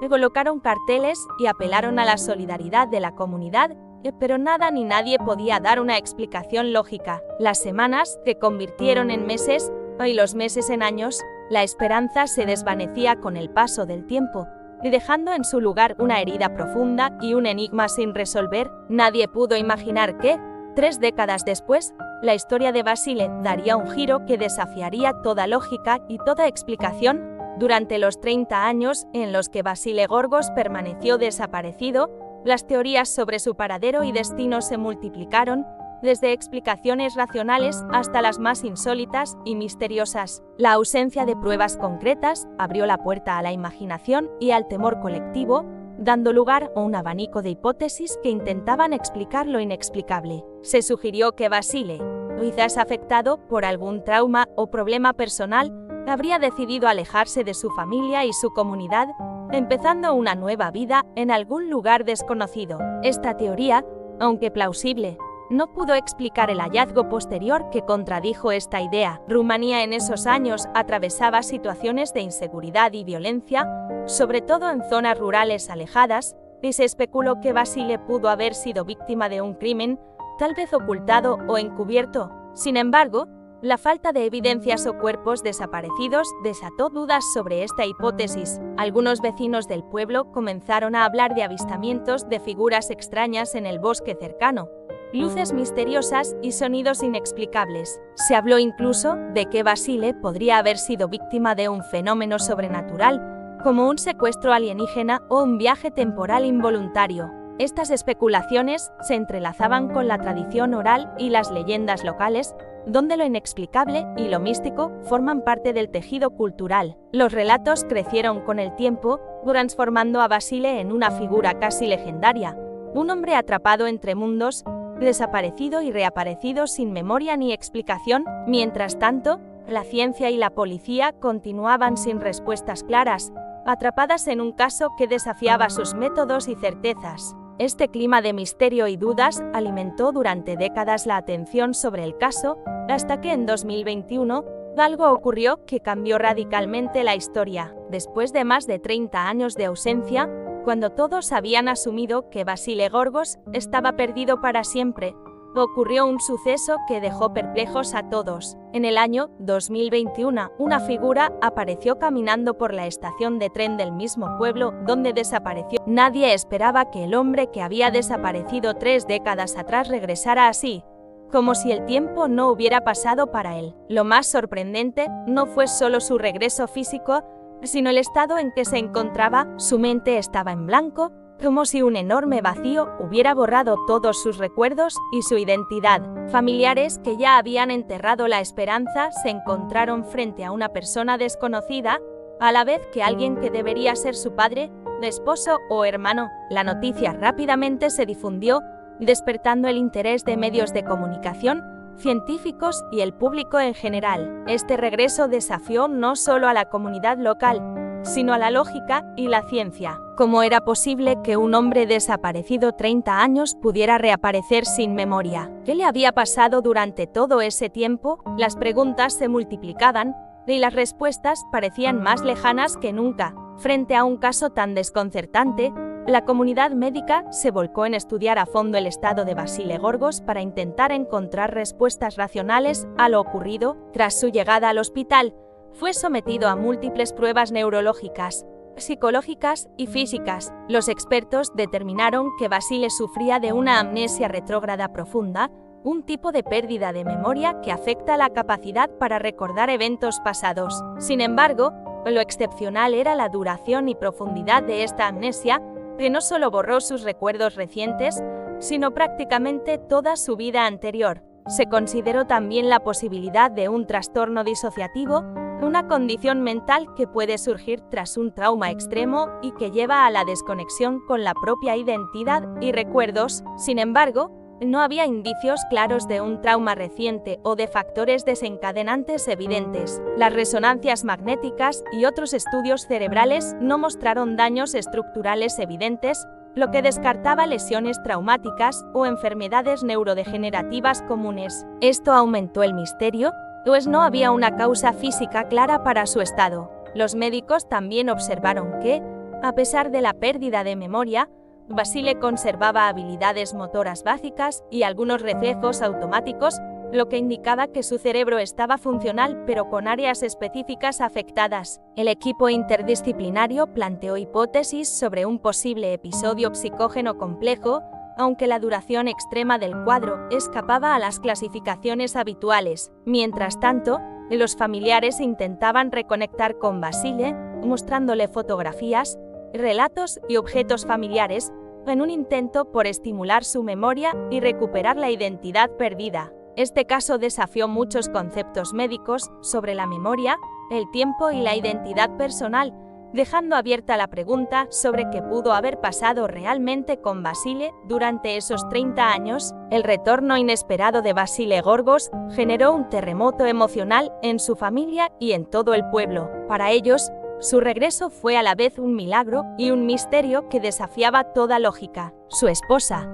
colocaron carteles y apelaron a la solidaridad de la comunidad, pero nada ni nadie podía dar una explicación lógica. Las semanas se convirtieron en meses y los meses en años. La esperanza se desvanecía con el paso del tiempo, dejando en su lugar una herida profunda y un enigma sin resolver. Nadie pudo imaginar que, 3 décadas después, la historia de Basile daría un giro que desafiaría toda lógica y toda explicación. Durante los 30 años en los que Basile Gorgos permaneció desaparecido, las teorías sobre su paradero y destino se multiplicaron, desde explicaciones racionales hasta las más insólitas y misteriosas. La ausencia de pruebas concretas abrió la puerta a la imaginación y al temor colectivo, dando lugar a un abanico de hipótesis que intentaban explicar lo inexplicable. Se sugirió que Basile, quizás afectado por algún trauma o problema personal, habría decidido alejarse de su familia y su comunidad, empezando una nueva vida en algún lugar desconocido. Esta teoría, aunque plausible, no pudo explicar el hallazgo posterior que contradijo esta idea. Rumanía en esos años atravesaba situaciones de inseguridad y violencia, sobre todo en zonas rurales alejadas, y se especuló que Vasile pudo haber sido víctima de un crimen, tal vez ocultado o encubierto. Sin embargo, la falta de evidencias o cuerpos desaparecidos desató dudas sobre esta hipótesis. Algunos vecinos del pueblo comenzaron a hablar de avistamientos de figuras extrañas en el bosque cercano, luces misteriosas y sonidos inexplicables. Se habló incluso de que Vasile podría haber sido víctima de un fenómeno sobrenatural, como un secuestro alienígena o un viaje temporal involuntario. Estas especulaciones se entrelazaban con la tradición oral y las leyendas locales, donde lo inexplicable y lo místico forman parte del tejido cultural. Los relatos crecieron con el tiempo, transformando a Vasile en una figura casi legendaria, un hombre atrapado entre mundos, desaparecido y reaparecido sin memoria ni explicación. Mientras tanto, la ciencia y la policía continuaban sin respuestas claras, atrapadas en un caso que desafiaba sus métodos y certezas. Este clima de misterio y dudas alimentó durante décadas la atención sobre el caso, hasta que en 2021, algo ocurrió que cambió radicalmente la historia. Después de más de 30 años de ausencia, cuando todos habían asumido que Vasile Gorgos estaba perdido para siempre, ocurrió un suceso que dejó perplejos a todos. En el año 2021, una figura apareció caminando por la estación de tren del mismo pueblo donde desapareció. Nadie esperaba que el hombre que había desaparecido 3 décadas atrás regresara así, como si el tiempo no hubiera pasado para él. Lo más sorprendente no fue solo su regreso físico, sino el estado en que se encontraba. Su mente estaba en blanco, como si un enorme vacío hubiera borrado todos sus recuerdos y su identidad. Familiares que ya habían enterrado la esperanza se encontraron frente a una persona desconocida, a la vez que alguien que debería ser su padre, esposo o hermano. La noticia rápidamente se difundió, despertando el interés de medios de comunicación, científicos y el público en general. Este regreso desafió no solo a la comunidad local, sino a la lógica y la ciencia. ¿Cómo era posible que un hombre desaparecido 30 años pudiera reaparecer sin memoria? ¿Qué le había pasado durante todo ese tiempo? Las preguntas se multiplicaban y las respuestas parecían más lejanas que nunca. Frente a un caso tan desconcertante, la comunidad médica se volcó en estudiar a fondo el estado de Vasile Gorgos para intentar encontrar respuestas racionales a lo ocurrido. Tras su llegada al hospital, fue sometido a múltiples pruebas neurológicas, psicológicas y físicas. Los expertos determinaron que Vasile sufría de una amnesia retrógrada profunda, un tipo de pérdida de memoria que afecta la capacidad para recordar eventos pasados. Sin embargo, lo excepcional era la duración y profundidad de esta amnesia, que no solo borró sus recuerdos recientes, sino prácticamente toda su vida anterior. Se consideró también la posibilidad de un trastorno disociativo, una condición mental que puede surgir tras un trauma extremo y que lleva a la desconexión con la propia identidad y recuerdos. Sin embargo, no había indicios claros de un trauma reciente o de factores desencadenantes evidentes. Las resonancias magnéticas y otros estudios cerebrales no mostraron daños estructurales evidentes, lo que descartaba lesiones traumáticas o enfermedades neurodegenerativas comunes. Esto aumentó el misterio, pues no había una causa física clara para su estado. Los médicos también observaron que, a pesar de la pérdida de memoria, Vasile conservaba habilidades motoras básicas y algunos reflejos automáticos, lo que indicaba que su cerebro estaba funcional pero con áreas específicas afectadas. El equipo interdisciplinario planteó hipótesis sobre un posible episodio psicógeno complejo, aunque la duración extrema del cuadro escapaba a las clasificaciones habituales. Mientras tanto, los familiares intentaban reconectar con Vasile, mostrándole fotografías, relatos y objetos familiares, en un intento por estimular su memoria y recuperar la identidad perdida. Este caso desafió muchos conceptos médicos sobre la memoria, el tiempo y la identidad personal, dejando abierta la pregunta sobre qué pudo haber pasado realmente con Vasile durante esos 30 años. El retorno inesperado de Vasile Gorgos generó un terremoto emocional en su familia y en todo el pueblo. Para ellos, su regreso fue a la vez un milagro y un misterio que desafiaba toda lógica. Su esposa,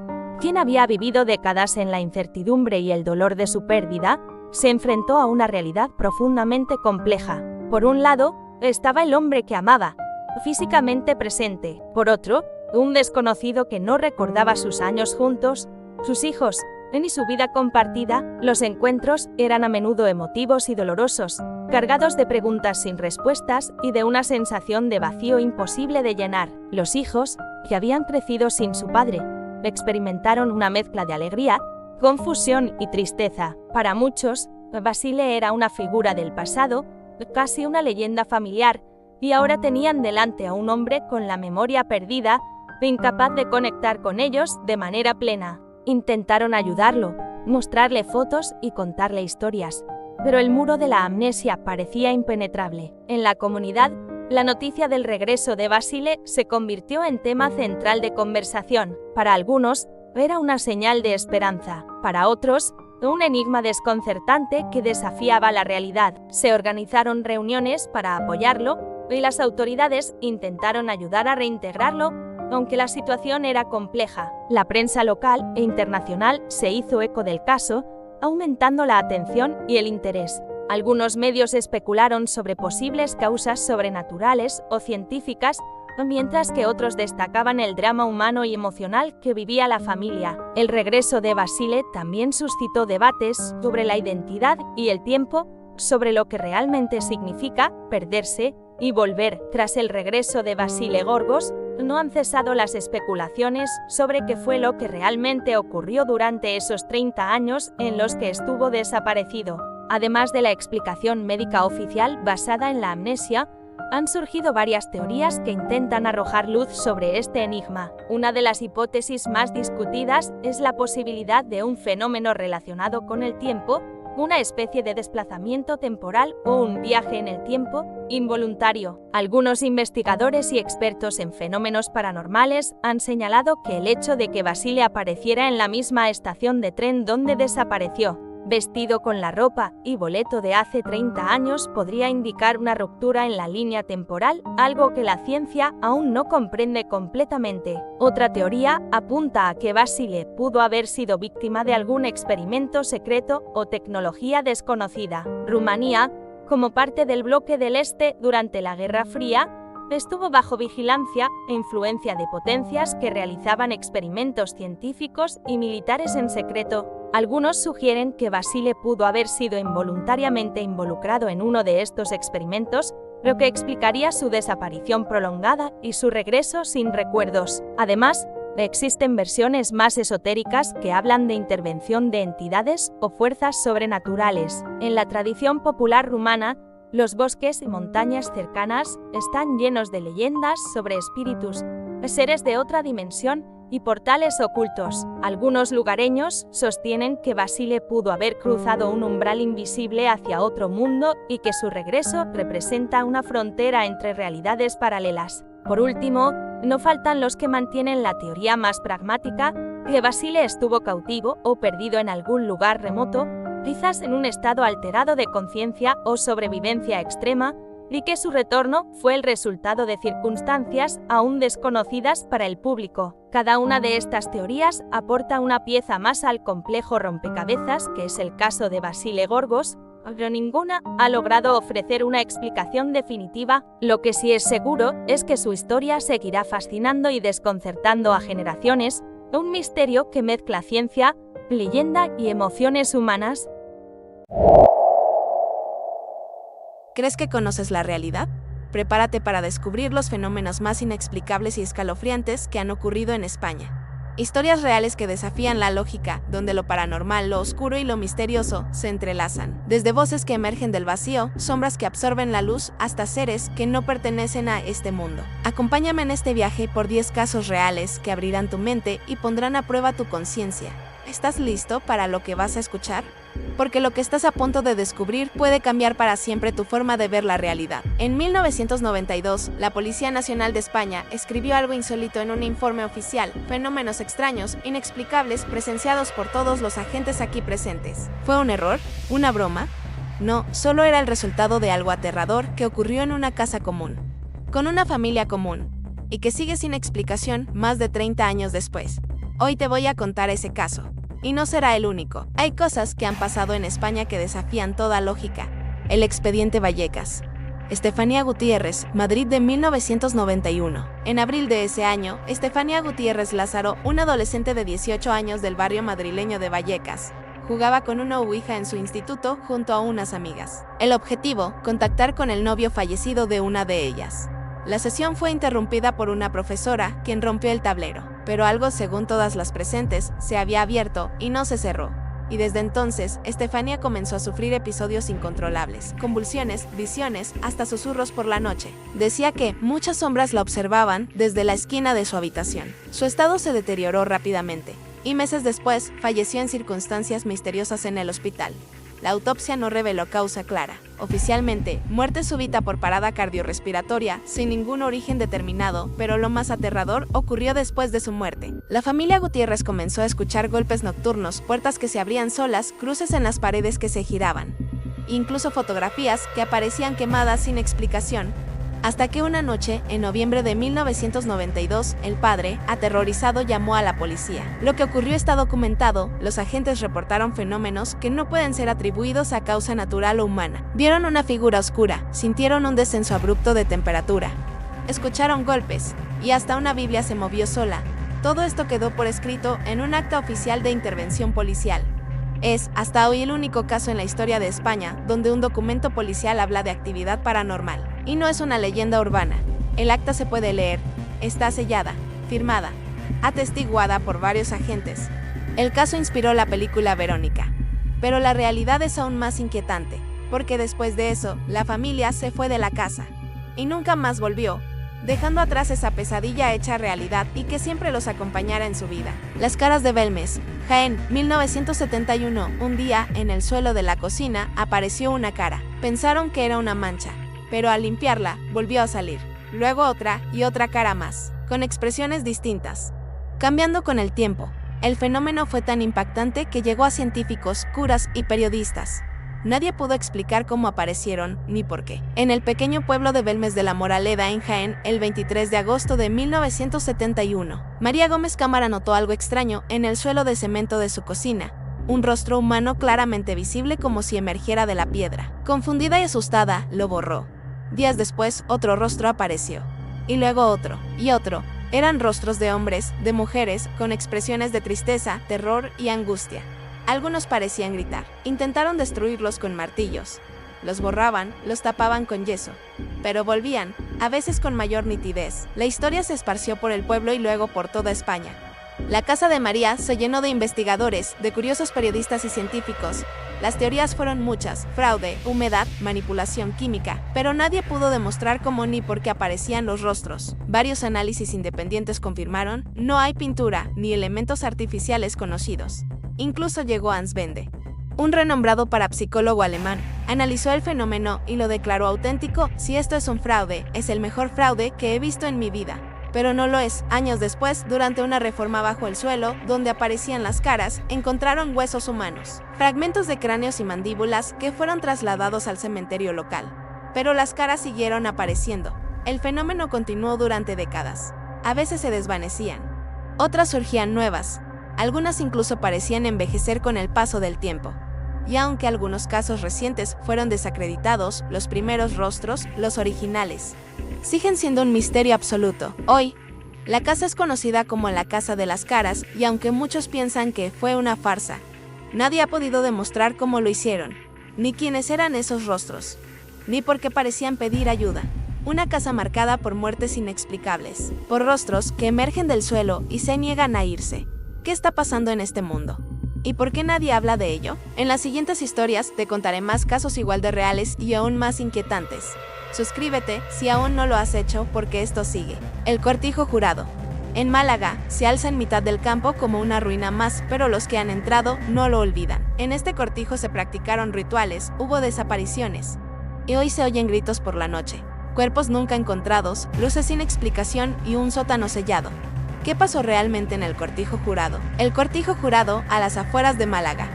quien había vivido décadas en la incertidumbre y el dolor de su pérdida, se enfrentó a una realidad profundamente compleja. Por un lado, estaba el hombre que amaba, físicamente presente. Por otro, un desconocido que no recordaba sus años juntos, sus hijos, ni su vida compartida. Los encuentros eran a menudo emotivos y dolorosos, cargados de preguntas sin respuestas y de una sensación de vacío imposible de llenar. Los hijos, que habían crecido sin su padre, experimentaron una mezcla de alegría, confusión y tristeza. Para muchos, Basile era una figura del pasado, casi una leyenda familiar, y ahora tenían delante a un hombre con la memoria perdida, incapaz de conectar con ellos de manera plena. Intentaron ayudarlo, mostrarle fotos y contarle historias, pero el muro de la amnesia parecía impenetrable. En la comunidad, la noticia del regreso de Basile se convirtió en tema central de conversación. Para algunos, era una señal de esperanza. Para otros, un enigma desconcertante que desafiaba la realidad. Se organizaron reuniones para apoyarlo y las autoridades intentaron ayudar a reintegrarlo, aunque la situación era compleja. La prensa local e internacional se hizo eco del caso, aumentando la atención y el interés. Algunos medios especularon sobre posibles causas sobrenaturales o científicas, mientras que otros destacaban el drama humano y emocional que vivía la familia. El regreso de Basile también suscitó debates sobre la identidad y el tiempo, sobre lo que realmente significa perderse y volver. Tras el regreso de Basile Gorgos, no han cesado las especulaciones sobre qué fue lo que realmente ocurrió durante esos 30 años en los que estuvo desaparecido. Además de la explicación médica oficial basada en la amnesia, han surgido varias teorías que intentan arrojar luz sobre este enigma. Una de las hipótesis más discutidas es la posibilidad de un fenómeno relacionado con el tiempo, una especie de desplazamiento temporal o un viaje en el tiempo involuntario. Algunos investigadores y expertos en fenómenos paranormales han señalado que el hecho de que Basile apareciera en la misma estación de tren donde desapareció, vestido con la ropa y boleto de hace 30 años, podría indicar una ruptura en la línea temporal, algo que la ciencia aún no comprende completamente. Otra teoría apunta a que Basile pudo haber sido víctima de algún experimento secreto o tecnología desconocida. Rumanía, como parte del bloque del Este durante la Guerra Fría, estuvo bajo vigilancia e influencia de potencias que realizaban experimentos científicos y militares en secreto. Algunos sugieren que Basile pudo haber sido involuntariamente involucrado en uno de estos experimentos, lo que explicaría su desaparición prolongada y su regreso sin recuerdos. Además, existen versiones más esotéricas que hablan de intervención de entidades o fuerzas sobrenaturales. En la tradición popular rumana, los bosques y montañas cercanas están llenos de leyendas sobre espíritus, seres de otra dimensión y portales ocultos. Algunos lugareños sostienen que Basile pudo haber cruzado un umbral invisible hacia otro mundo y que su regreso representa una frontera entre realidades paralelas. Por último, no faltan los que mantienen la teoría más pragmática, que Basile estuvo cautivo o perdido en algún lugar remoto, quizás en un estado alterado de conciencia o sobrevivencia extrema, y que su retorno fue el resultado de circunstancias aún desconocidas para el público. Cada una de estas teorías aporta una pieza más al complejo rompecabezas que es el caso de Basile Gorgos, pero ninguna ha logrado ofrecer una explicación definitiva. Lo que sí es seguro es que su historia seguirá fascinando y desconcertando a generaciones, un misterio que mezcla ciencia, leyenda y emociones humanas.
¿Crees que conoces la realidad? Prepárate para descubrir los fenómenos más inexplicables y escalofriantes que han ocurrido en España. Historias reales que desafían la lógica, donde lo paranormal, lo oscuro y lo misterioso se entrelazan. Desde voces que emergen del vacío, sombras que absorben la luz, hasta seres que no pertenecen a este mundo. Acompáñame en este viaje por 10 casos reales que abrirán tu mente y pondrán a prueba tu conciencia. ¿Estás listo para lo que vas a escuchar? Porque lo que estás a punto de descubrir puede cambiar para siempre tu forma de ver la realidad. En 1992, la Policía Nacional de España escribió algo insólito en un informe oficial: fenómenos extraños, inexplicables, presenciados por todos los agentes aquí presentes. ¿Fue un error? ¿Una broma? No, solo era el resultado de algo aterrador que ocurrió en una casa común, con una familia común, y que sigue sin explicación más de 30 años después. Hoy te voy a contar ese caso. Y no será el único. Hay cosas que han pasado en España que desafían toda lógica. El expediente Vallecas. Estefanía Gutiérrez, Madrid de 1991. En abril de ese año, Estefanía Gutiérrez Lázaro, una adolescente de 18 años del barrio madrileño de Vallecas, jugaba con una ouija en su instituto junto a unas amigas. El objetivo, contactar con el novio fallecido de una de ellas. La sesión fue interrumpida por una profesora, quien rompió el tablero, pero algo, según todas las presentes, se había abierto y no se cerró. Y desde entonces, Estefanía comenzó a sufrir episodios incontrolables, convulsiones, visiones, hasta susurros por la noche. Decía que muchas sombras la observaban desde la esquina de su habitación. Su estado se deterioró rápidamente, y meses después falleció en circunstancias misteriosas en el hospital. La autopsia no reveló causa clara. Oficialmente, muerte súbita por parada cardiorrespiratoria, sin ningún origen determinado, pero lo más aterrador ocurrió después de su muerte. La familia Gutiérrez comenzó a escuchar golpes nocturnos, puertas que se abrían solas, cruces en las paredes que se giraban, incluso fotografías que aparecían quemadas sin explicación. Hasta que una noche, en noviembre de 1992, el padre, aterrorizado, llamó a la policía. Lo que ocurrió está documentado. Los agentes reportaron fenómenos que no pueden ser atribuidos a causa natural o humana. Vieron una figura oscura, sintieron un descenso abrupto de temperatura, escucharon golpes, y hasta una Biblia se movió sola. Todo esto quedó por escrito en un acta oficial de intervención policial. Es, hasta hoy, el único caso en la historia de España donde un documento policial habla de actividad paranormal. Y no es una leyenda urbana. El acta se puede leer, está sellada, firmada, atestiguada por varios agentes. El caso inspiró la película Verónica. Pero la realidad es aún más inquietante, porque después de eso, la familia se fue de la casa. Y nunca más volvió, dejando atrás esa pesadilla hecha realidad y que siempre los acompañara en su vida. Las caras de Belmes, Jaén, 1971. Un día, en el suelo de la cocina, apareció una cara. Pensaron que era una mancha, pero al limpiarla, volvió a salir. Luego otra y otra cara más, con expresiones distintas, cambiando con el tiempo. El fenómeno fue tan impactante que llegó a científicos, curas y periodistas. Nadie pudo explicar cómo aparecieron, ni por qué. En el pequeño pueblo de Belmes de la Moraleda, en Jaén, el 23 de agosto de 1971, María Gómez Cámara notó algo extraño en el suelo de cemento de su cocina. Un rostro humano claramente visible como si emergiera de la piedra. Confundida y asustada, lo borró. Días después, otro rostro apareció. Y luego otro, y otro. Eran rostros de hombres, de mujeres, con expresiones de tristeza, terror y angustia. Algunos parecían gritar. Intentaron destruirlos con martillos. Los borraban, los tapaban con yeso. Pero volvían, a veces con mayor nitidez. La historia se esparció por el pueblo y luego por toda España. La casa de María se llenó de investigadores, de curiosos periodistas y científicos. Las teorías fueron muchas: fraude, humedad, manipulación química, pero nadie pudo demostrar cómo ni por qué aparecían los rostros. Varios análisis independientes confirmaron: no hay pintura ni elementos artificiales conocidos. Incluso llegó Hans Bende, un renombrado parapsicólogo alemán, analizó el fenómeno y lo declaró auténtico. Si esto es un fraude, es el mejor fraude que he visto en mi vida. Pero no lo es. Años después, durante una reforma bajo el suelo, donde aparecían las caras, encontraron huesos humanos, fragmentos de cráneos y mandíbulas que fueron trasladados al cementerio local. Pero las caras siguieron apareciendo. El fenómeno continuó durante décadas. A veces se desvanecían, otras surgían nuevas. Algunas incluso parecían envejecer con el paso del tiempo. Y aunque algunos casos recientes fueron desacreditados, los primeros rostros, los originales, siguen siendo un misterio absoluto. Hoy, la casa es conocida como la Casa de las Caras, y aunque muchos piensan que fue una farsa, nadie ha podido demostrar cómo lo hicieron, ni quiénes eran esos rostros, ni por qué parecían pedir ayuda. Una casa marcada por muertes inexplicables, por rostros que emergen del suelo y se niegan a irse. ¿Qué está pasando en este mundo? ¿Y por qué nadie habla de ello? En las siguientes historias te contaré más casos igual de reales y aún más inquietantes. Suscríbete si aún no lo has hecho, porque esto sigue. El Cortijo Jurado. En Málaga, se alza en mitad del campo como una ruina más, pero los que han entrado no lo olvidan. En este cortijo se practicaron rituales, hubo desapariciones, y hoy se oyen gritos por la noche. Cuerpos nunca encontrados, luces sin explicación y un sótano sellado. ¿Qué pasó realmente en el Cortijo Jurado? El Cortijo Jurado, a las afueras de Málaga,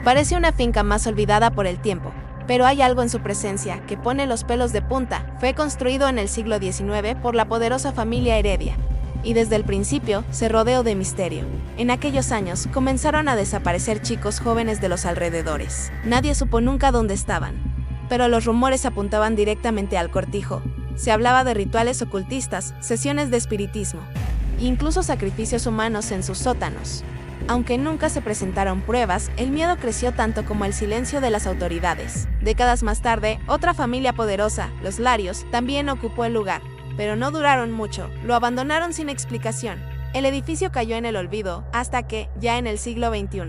parece una finca más olvidada por el tiempo, pero hay algo en su presencia que pone los pelos de punta. Fue construido en el siglo XIX por la poderosa familia Heredia, y desde el principio se rodeó de misterio. En aquellos años comenzaron a desaparecer chicos jóvenes de los alrededores. Nadie supo nunca dónde estaban, pero los rumores apuntaban directamente al cortijo. Se hablaba de rituales ocultistas, sesiones de espiritismo, e incluso sacrificios humanos en sus sótanos. Aunque nunca se presentaron pruebas, el miedo creció tanto como el silencio de las autoridades. Décadas más tarde, otra familia poderosa, los Larios, también ocupó el lugar, pero no duraron mucho, lo abandonaron sin explicación. El edificio cayó en el olvido hasta que, ya en el siglo XXI,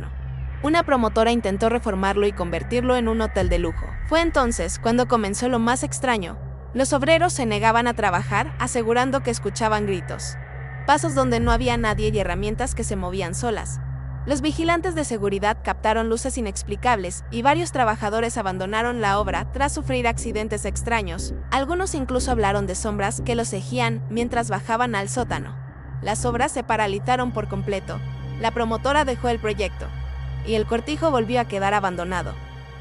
una promotora intentó reformarlo y convertirlo en un hotel de lujo. Fue entonces cuando comenzó lo más extraño. Los obreros se negaban a trabajar, asegurando que escuchaban gritos, pasos donde no había nadie y herramientas que se movían solas. Los vigilantes de seguridad captaron luces inexplicables y varios trabajadores abandonaron la obra tras sufrir accidentes extraños. Algunos incluso hablaron de sombras que los seguían mientras bajaban al sótano. Las obras se paralizaron por completo. La promotora dejó el proyecto y el cortijo volvió a quedar abandonado.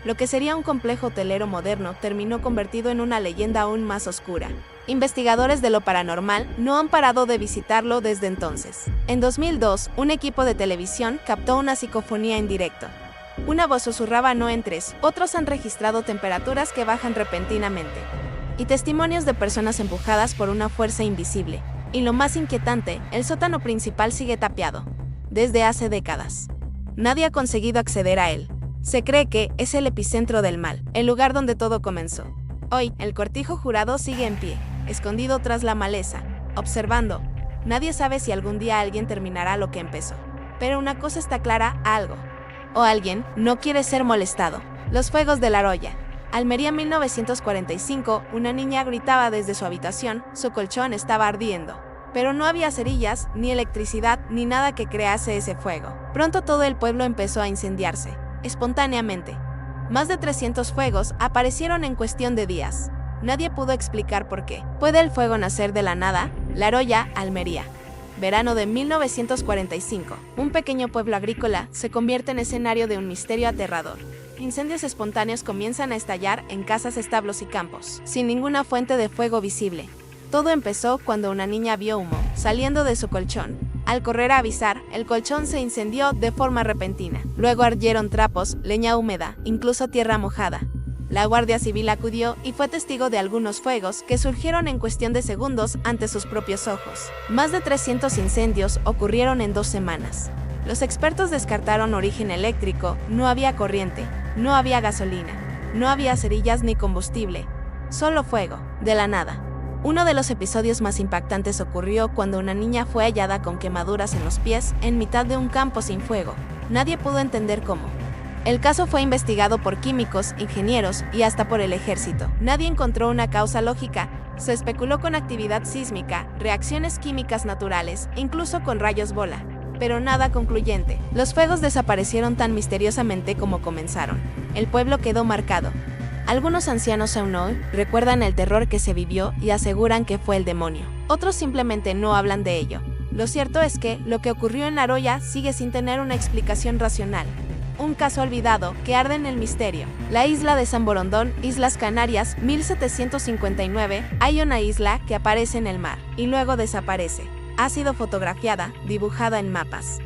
Lo que sería un complejo hotelero moderno terminó convertido en una leyenda aún más oscura. Investigadores de lo paranormal no han parado de visitarlo desde entonces. En 2002, un equipo de televisión captó una psicofonía en directo. Una voz susurraba "no entres". Otros han registrado temperaturas que bajan repentinamente y testimonios de personas empujadas por una fuerza invisible. Y lo más inquietante, el sótano principal sigue tapiado desde hace décadas. Nadie ha conseguido acceder a él. Se cree que es el epicentro del mal, el lugar donde todo comenzó. Hoy, el cortijo jurado sigue en pie, escondido tras la maleza, observando. Nadie sabe si algún día alguien terminará lo que empezó. Pero una cosa está clara, algo o alguien no quiere ser molestado. Los fuegos de La Roya. Almería 1945, una niña gritaba desde su habitación, su colchón estaba ardiendo. Pero no había cerillas, ni electricidad, ni nada que crease ese fuego. Pronto todo el pueblo empezó a incendiarse, espontáneamente. Más de 300 fuegos aparecieron en cuestión de días. Nadie pudo explicar por qué. ¿Puede el fuego nacer de la nada? La Roya, Almería. Verano de 1945. Un pequeño pueblo agrícola se convierte en escenario de un misterio aterrador. Incendios espontáneos comienzan a estallar en casas, establos y campos, sin ninguna fuente de fuego visible. Todo empezó cuando una niña vio humo saliendo de su colchón. Al correr a avisar, el colchón se incendió de forma repentina. Luego ardieron trapos, leña húmeda, incluso tierra mojada. La Guardia Civil acudió y fue testigo de algunos fuegos que surgieron en cuestión de segundos ante sus propios ojos. Más de 300 incendios ocurrieron en 2 semanas. Los expertos descartaron origen eléctrico, no había corriente, no había gasolina, no había cerillas ni combustible, solo fuego, de la nada. Uno de los episodios más impactantes ocurrió cuando una niña fue hallada con quemaduras en los pies en mitad de un campo sin fuego. Nadie pudo entender cómo. El caso fue investigado por químicos, ingenieros y hasta por el ejército. Nadie encontró una causa lógica. Se especuló con actividad sísmica, reacciones químicas naturales, incluso con rayos bola, pero nada concluyente. Los fuegos desaparecieron tan misteriosamente como comenzaron. El pueblo quedó marcado. Algunos ancianos aún hoy recuerdan el terror que se vivió y aseguran que fue el demonio. Otros simplemente no hablan de ello. Lo cierto es que lo que ocurrió en La Roya sigue sin tener una explicación racional. Un caso olvidado que arde en el misterio. La isla de San Borondón, Islas Canarias, 1759. Hay una isla que aparece en el mar y luego desaparece. Ha sido fotografiada, dibujada en mapas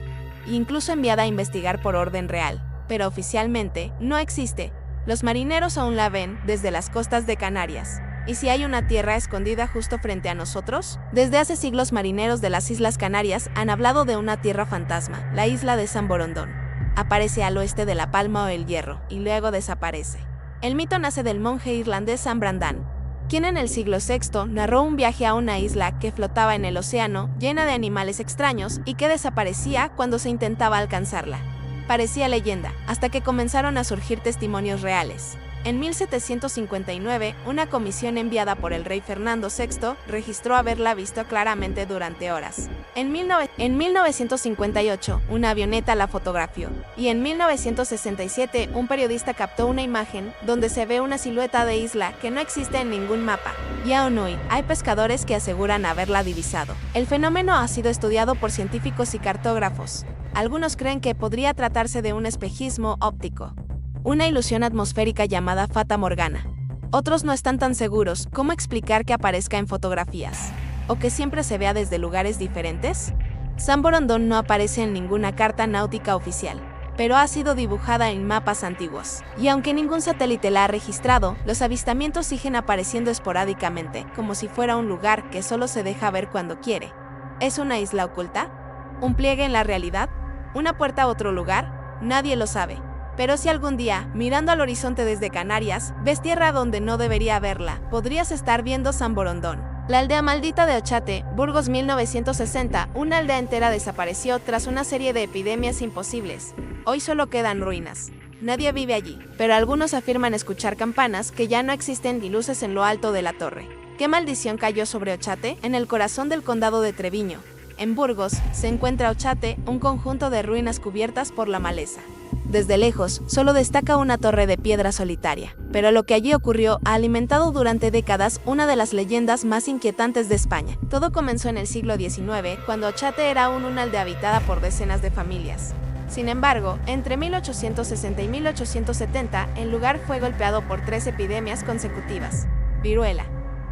e incluso enviada a investigar por orden real, pero oficialmente no existe. Los marineros aún la ven desde las costas de Canarias. ¿Y si hay una tierra escondida justo frente a nosotros? Desde hace siglos marineros de las Islas Canarias han hablado de una tierra fantasma, la isla de San Borondón. Aparece al oeste de La Palma o El Hierro, y luego desaparece. El mito nace del monje irlandés San Brandán, quien en el siglo VI narró un viaje a una isla que flotaba en el océano, llena de animales extraños y que desaparecía cuando se intentaba alcanzarla. Parecía leyenda, hasta que comenzaron a surgir testimonios reales. En 1759, una comisión enviada por el rey Fernando VI registró haberla visto claramente durante horas. En 1958, una avioneta la fotografió. Y en 1967, un periodista captó una imagen donde se ve una silueta de isla que no existe en ningún mapa. Y aún hoy, hay pescadores que aseguran haberla divisado. El fenómeno ha sido estudiado por científicos y cartógrafos. Algunos creen que podría tratarse de un espejismo óptico, una ilusión atmosférica llamada Fata Morgana. Otros no están tan seguros cómo explicar que aparezca en fotografías. o que siempre se vea desde lugares diferentes? San Borondón no aparece en ninguna carta náutica oficial, pero ha sido dibujada en mapas antiguos. Y aunque ningún satélite la ha registrado, los avistamientos siguen apareciendo esporádicamente, como si fuera un lugar que solo se deja ver cuando quiere. ¿Es una isla oculta? ¿Un pliegue en la realidad? ¿Una puerta a otro lugar? Nadie lo sabe. Pero si algún día, mirando al horizonte desde Canarias, ves tierra donde no debería verla, podrías estar viendo San Borondón. La aldea maldita de Ochate, Burgos 1960, una aldea entera desapareció tras una serie de epidemias imposibles. Hoy solo quedan ruinas. Nadie vive allí, pero algunos afirman escuchar campanas que ya no existen ni luces en lo alto de la torre. ¿Qué maldición cayó sobre Ochate? En el corazón del condado de Treviño. En Burgos se encuentra Ochate, un conjunto de ruinas cubiertas por la maleza. Desde lejos, solo destaca una torre de piedra solitaria, pero lo que allí ocurrió ha alimentado durante décadas una de las leyendas más inquietantes de España. Todo comenzó en el siglo XIX, cuando Ochate era aún una aldea habitada por decenas de familias. Sin embargo, entre 1860 y 1870, el lugar fue golpeado por 3 epidemias consecutivas: viruela,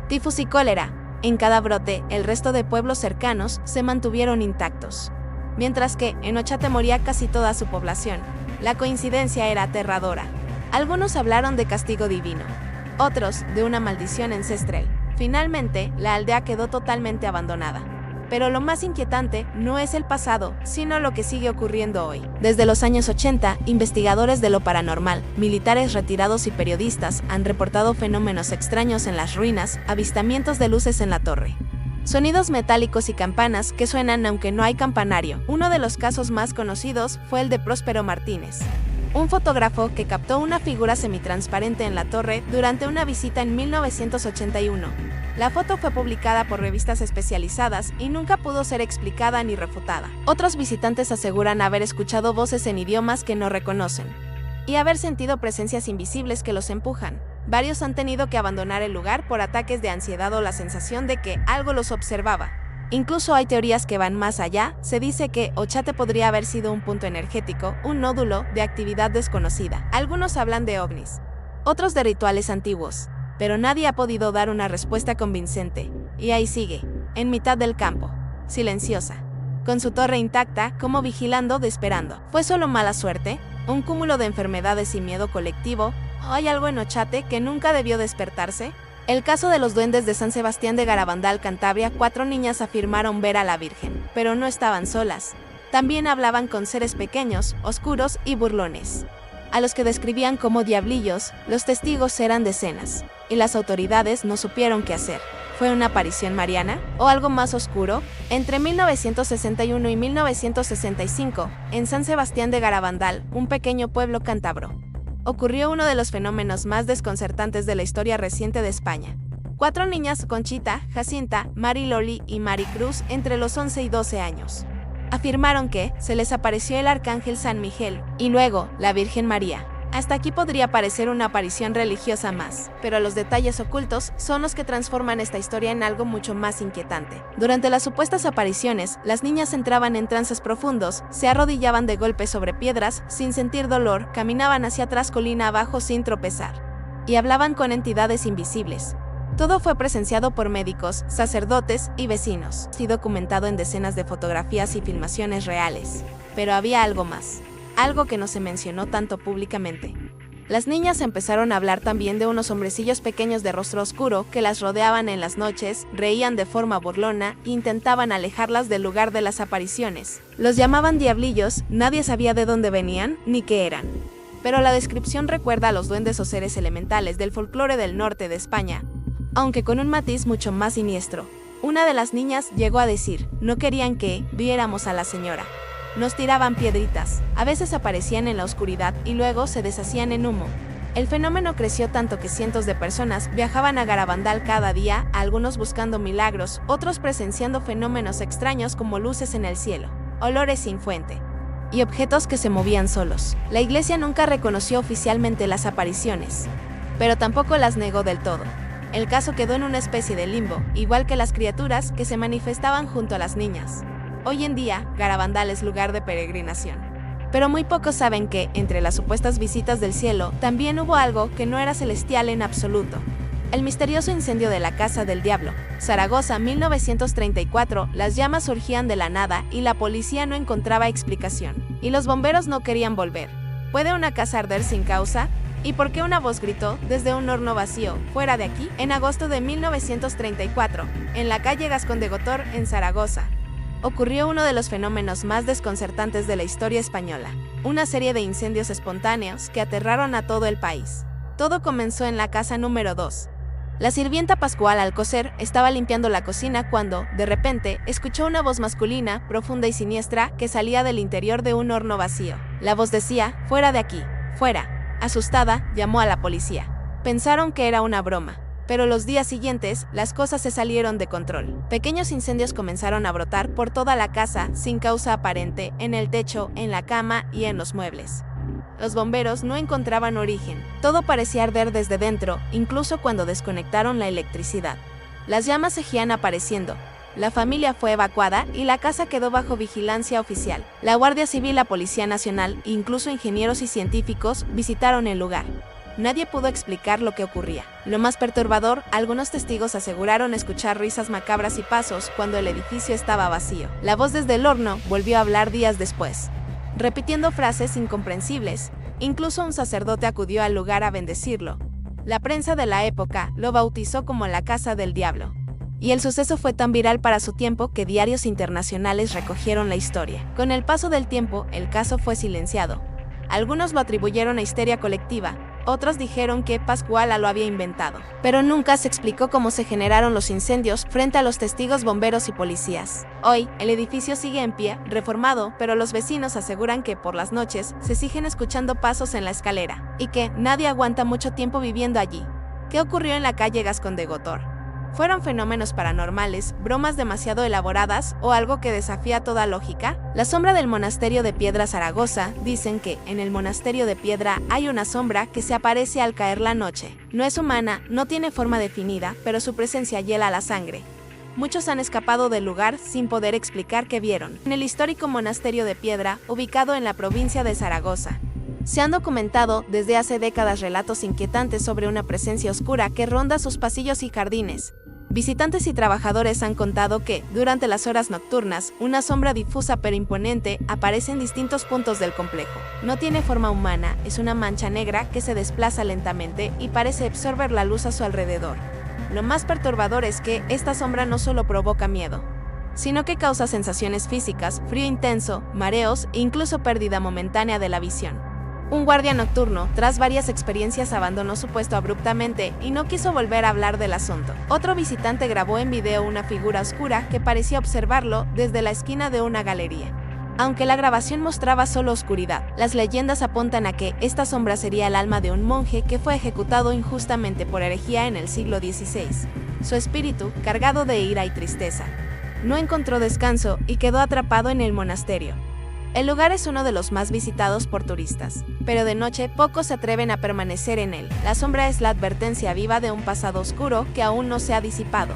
tifus y cólera. En cada brote, el resto de pueblos cercanos se mantuvieron intactos, mientras que en Ochate moría casi toda su población. La coincidencia era aterradora. Algunos hablaron de castigo divino, otros de una maldición ancestral. Finalmente, la aldea quedó totalmente abandonada. Pero lo más inquietante no es el pasado, sino lo que sigue ocurriendo hoy. Desde los años 80, investigadores de lo paranormal, militares retirados y periodistas han reportado fenómenos extraños en las ruinas, avistamientos de luces en la torre, sonidos metálicos y campanas que suenan aunque no hay campanario. Uno de los casos más conocidos fue el de Próspero Martínez, un fotógrafo que captó una figura semitransparente en la torre durante una visita en 1981. La foto fue publicada por revistas especializadas y nunca pudo ser explicada ni refutada. Otros visitantes aseguran haber escuchado voces en idiomas que no reconocen y haber sentido presencias invisibles que los empujan. Varios han tenido que abandonar el lugar por ataques de ansiedad o la sensación de que algo los observaba. Incluso hay teorías que van más allá. Se dice que Ochate podría haber sido un punto energético, un nódulo de actividad desconocida. Algunos hablan de ovnis, otros de rituales antiguos, pero nadie ha podido dar una respuesta convincente. Y ahí sigue, en mitad del campo, silenciosa, con su torre intacta, como vigilando, esperando. ¿Fue solo mala suerte? ¿Un cúmulo de enfermedades y miedo colectivo? ¿O hay algo en Ochate que nunca debió despertarse? El caso de los duendes de San Sebastián de Garabandal, Cantabria. 4 niñas afirmaron ver a la Virgen, pero no estaban solas. También hablaban con seres pequeños, oscuros y burlones, a los que describían como diablillos. Los testigos eran decenas, y las autoridades no supieron qué hacer. ¿Fue una aparición mariana? ¿O algo más oscuro? Entre 1961 y 1965, en San Sebastián de Garabandal, un pequeño pueblo cántabro, ocurrió uno de los fenómenos más desconcertantes de la historia reciente de España. 4 niñas, Conchita, Jacinta, Mari Loli y Mari Cruz, entre los 11 y 12 años, afirmaron que se les apareció el arcángel San Miguel y luego la Virgen María. Hasta aquí podría parecer una aparición religiosa más, pero los detalles ocultos son los que transforman esta historia en algo mucho más inquietante. Durante las supuestas apariciones, las niñas entraban en trances profundos, se arrodillaban de golpe sobre piedras sin sentir dolor, caminaban hacia atrás colina abajo sin tropezar, y hablaban con entidades invisibles. Todo fue presenciado por médicos, sacerdotes y vecinos, y documentado en decenas de fotografías y filmaciones reales. Pero había algo más, algo que no se mencionó tanto públicamente. Las niñas empezaron a hablar también de unos hombrecillos pequeños de rostro oscuro que las rodeaban en las noches, reían de forma burlona e intentaban alejarlas del lugar de las apariciones. Los llamaban diablillos, nadie sabía de dónde venían ni qué eran. Pero la descripción recuerda a los duendes o seres elementales del folclore del norte de España, aunque con un matiz mucho más siniestro. Una de las niñas llegó a decir, no querían que viéramos a la señora. Nos tiraban piedritas, a veces aparecían en la oscuridad y luego se deshacían en humo. El fenómeno creció tanto que cientos de personas viajaban a Garabandal cada día, algunos buscando milagros, otros presenciando fenómenos extraños como luces en el cielo, olores sin fuente y objetos que se movían solos. La iglesia nunca reconoció oficialmente las apariciones, pero tampoco las negó del todo. El caso quedó en una especie de limbo, igual que las criaturas que se manifestaban junto a las niñas. Hoy en día, Garabandal es lugar de peregrinación. Pero muy pocos saben que, entre las supuestas visitas del cielo, también hubo algo que no era celestial en absoluto. El misterioso incendio de la Casa del Diablo, Zaragoza, 1934, las llamas surgían de la nada y la policía no encontraba explicación. Y los bomberos no querían volver. ¿Puede una casa arder sin causa? ¿Y por qué una voz gritó desde un horno vacío, fuera de aquí? En agosto de 1934, en la calle Gascón de Gotor, en Zaragoza, ocurrió uno de los fenómenos más desconcertantes de la historia española, una serie de incendios espontáneos que aterraron a todo el país. Todo comenzó en la casa número 2. La sirvienta Pascual Alcocer estaba limpiando la cocina cuando, de repente, escuchó una voz masculina, profunda y siniestra, que salía del interior de un horno vacío. La voz decía, «Fuera de aquí, fuera». Asustada, llamó a la policía. Pensaron que era una broma. Pero los días siguientes, las cosas se salieron de control. Pequeños incendios comenzaron a brotar por toda la casa, sin causa aparente, en el techo, en la cama y en los muebles. Los bomberos no encontraban origen. Todo parecía arder desde dentro, incluso cuando desconectaron la electricidad. Las llamas seguían apareciendo. La familia fue evacuada y la casa quedó bajo vigilancia oficial. La Guardia Civil, la Policía Nacional e incluso ingenieros y científicos visitaron el lugar. Nadie pudo explicar lo que ocurría. Lo más perturbador, algunos testigos aseguraron escuchar risas macabras y pasos cuando el edificio estaba vacío. La voz desde el horno volvió a hablar días después, repitiendo frases incomprensibles. Incluso un sacerdote acudió al lugar a bendecirlo. La prensa de la época lo bautizó como la Casa del Diablo. Y el suceso fue tan viral para su tiempo que diarios internacionales recogieron la historia. Con el paso del tiempo, el caso fue silenciado. Algunos lo atribuyeron a histeria colectiva, otros dijeron que Pascuala lo había inventado. Pero nunca se explicó cómo se generaron los incendios frente a los testigos, bomberos y policías. Hoy, el edificio sigue en pie, reformado, pero los vecinos aseguran que por las noches se siguen escuchando pasos en la escalera, y que nadie aguanta mucho tiempo viviendo allí. ¿Qué ocurrió en la calle Gascón de Gotor? ¿Fueron fenómenos paranormales, bromas demasiado elaboradas o algo que desafía toda lógica? La sombra del monasterio de Piedra Zaragoza dicen que en el monasterio de Piedra hay una sombra que se aparece al caer la noche. No es humana, no tiene forma definida, pero su presencia hiela la sangre. Muchos han escapado del lugar sin poder explicar qué vieron. En el histórico monasterio de Piedra, ubicado en la provincia de Zaragoza, se han documentado desde hace décadas relatos inquietantes sobre una presencia oscura que ronda sus pasillos y jardines. Visitantes y trabajadores han contado que, durante las horas nocturnas, una sombra difusa pero imponente aparece en distintos puntos del complejo. No tiene forma humana, es una mancha negra que se desplaza lentamente y parece absorber la luz a su alrededor. Lo más perturbador es que esta sombra no solo provoca miedo, sino que causa sensaciones físicas, frío intenso, mareos e incluso pérdida momentánea de la visión. Un guardia nocturno, tras varias experiencias, abandonó su puesto abruptamente y no quiso volver a hablar del asunto. Otro visitante grabó en video una figura oscura que parecía observarlo desde la esquina de una galería. Aunque la grabación mostraba solo oscuridad, las leyendas apuntan a que esta sombra sería el alma de un monje que fue ejecutado injustamente por herejía en el siglo XVI. Su espíritu, cargado de ira y tristeza, no encontró descanso y quedó atrapado en el monasterio. El lugar es uno de los más visitados por turistas, pero de noche pocos se atreven a permanecer en él. La sombra es la advertencia viva de un pasado oscuro que aún no se ha disipado.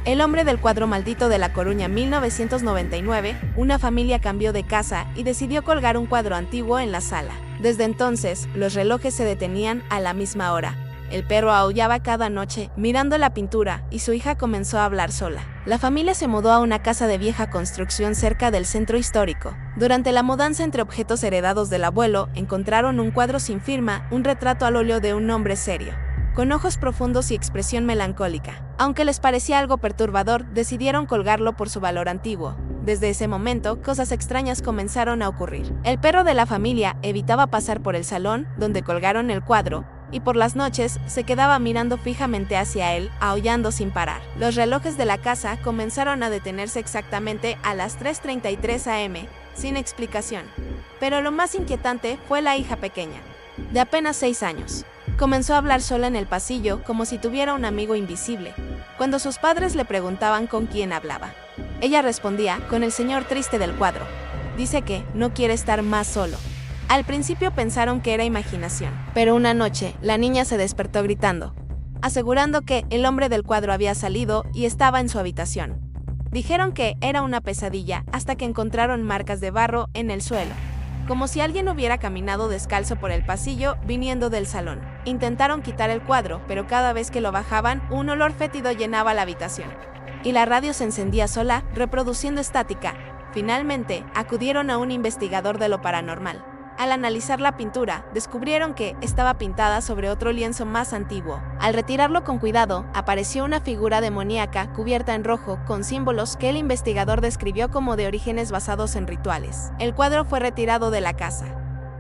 El hombre del cuadro maldito de La Coruña, 1999, una familia cambió de casa y decidió colgar un cuadro antiguo en la sala. Desde entonces, los relojes se detenían a la misma hora. El perro aullaba cada noche mirando la pintura y su hija comenzó a hablar sola. La familia se mudó a una casa de vieja construcción cerca del centro histórico. Durante la mudanza, entre objetos heredados del abuelo, encontraron un cuadro sin firma, un retrato al óleo de un hombre serio, con ojos profundos y expresión melancólica. Aunque les parecía algo perturbador, decidieron colgarlo por su valor antiguo. Desde ese momento, cosas extrañas comenzaron a ocurrir. El perro de la familia evitaba pasar por el salón donde colgaron el cuadro, y por las noches se quedaba mirando fijamente hacia él, aullando sin parar. Los relojes de la casa comenzaron a detenerse exactamente a las 3:33 am, sin explicación. Pero lo más inquietante fue la hija pequeña, de apenas 6 años. Comenzó a hablar sola en el pasillo como si tuviera un amigo invisible. Cuando sus padres le preguntaban con quién hablaba, ella respondía con el señor triste del cuadro. Dice que no quiere estar más solo. Al principio pensaron que era imaginación, pero una noche la niña se despertó gritando, asegurando que el hombre del cuadro había salido y estaba en su habitación. Dijeron que era una pesadilla hasta que encontraron marcas de barro en el suelo. como si alguien hubiera caminado descalzo por el pasillo viniendo del salón. Intentaron quitar el cuadro, pero cada vez que lo bajaban, un olor fétido llenaba la habitación. Y la radio se encendía sola, reproduciendo estática. Finalmente, acudieron a un investigador de lo paranormal. Al analizar la pintura, descubrieron que estaba pintada sobre otro lienzo más antiguo. Al retirarlo con cuidado, apareció una figura demoníaca cubierta en rojo con símbolos que el investigador describió como de orígenes basados en rituales. El cuadro fue retirado de la casa,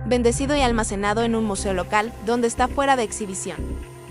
bendecido y almacenado en un museo local donde está fuera de exhibición.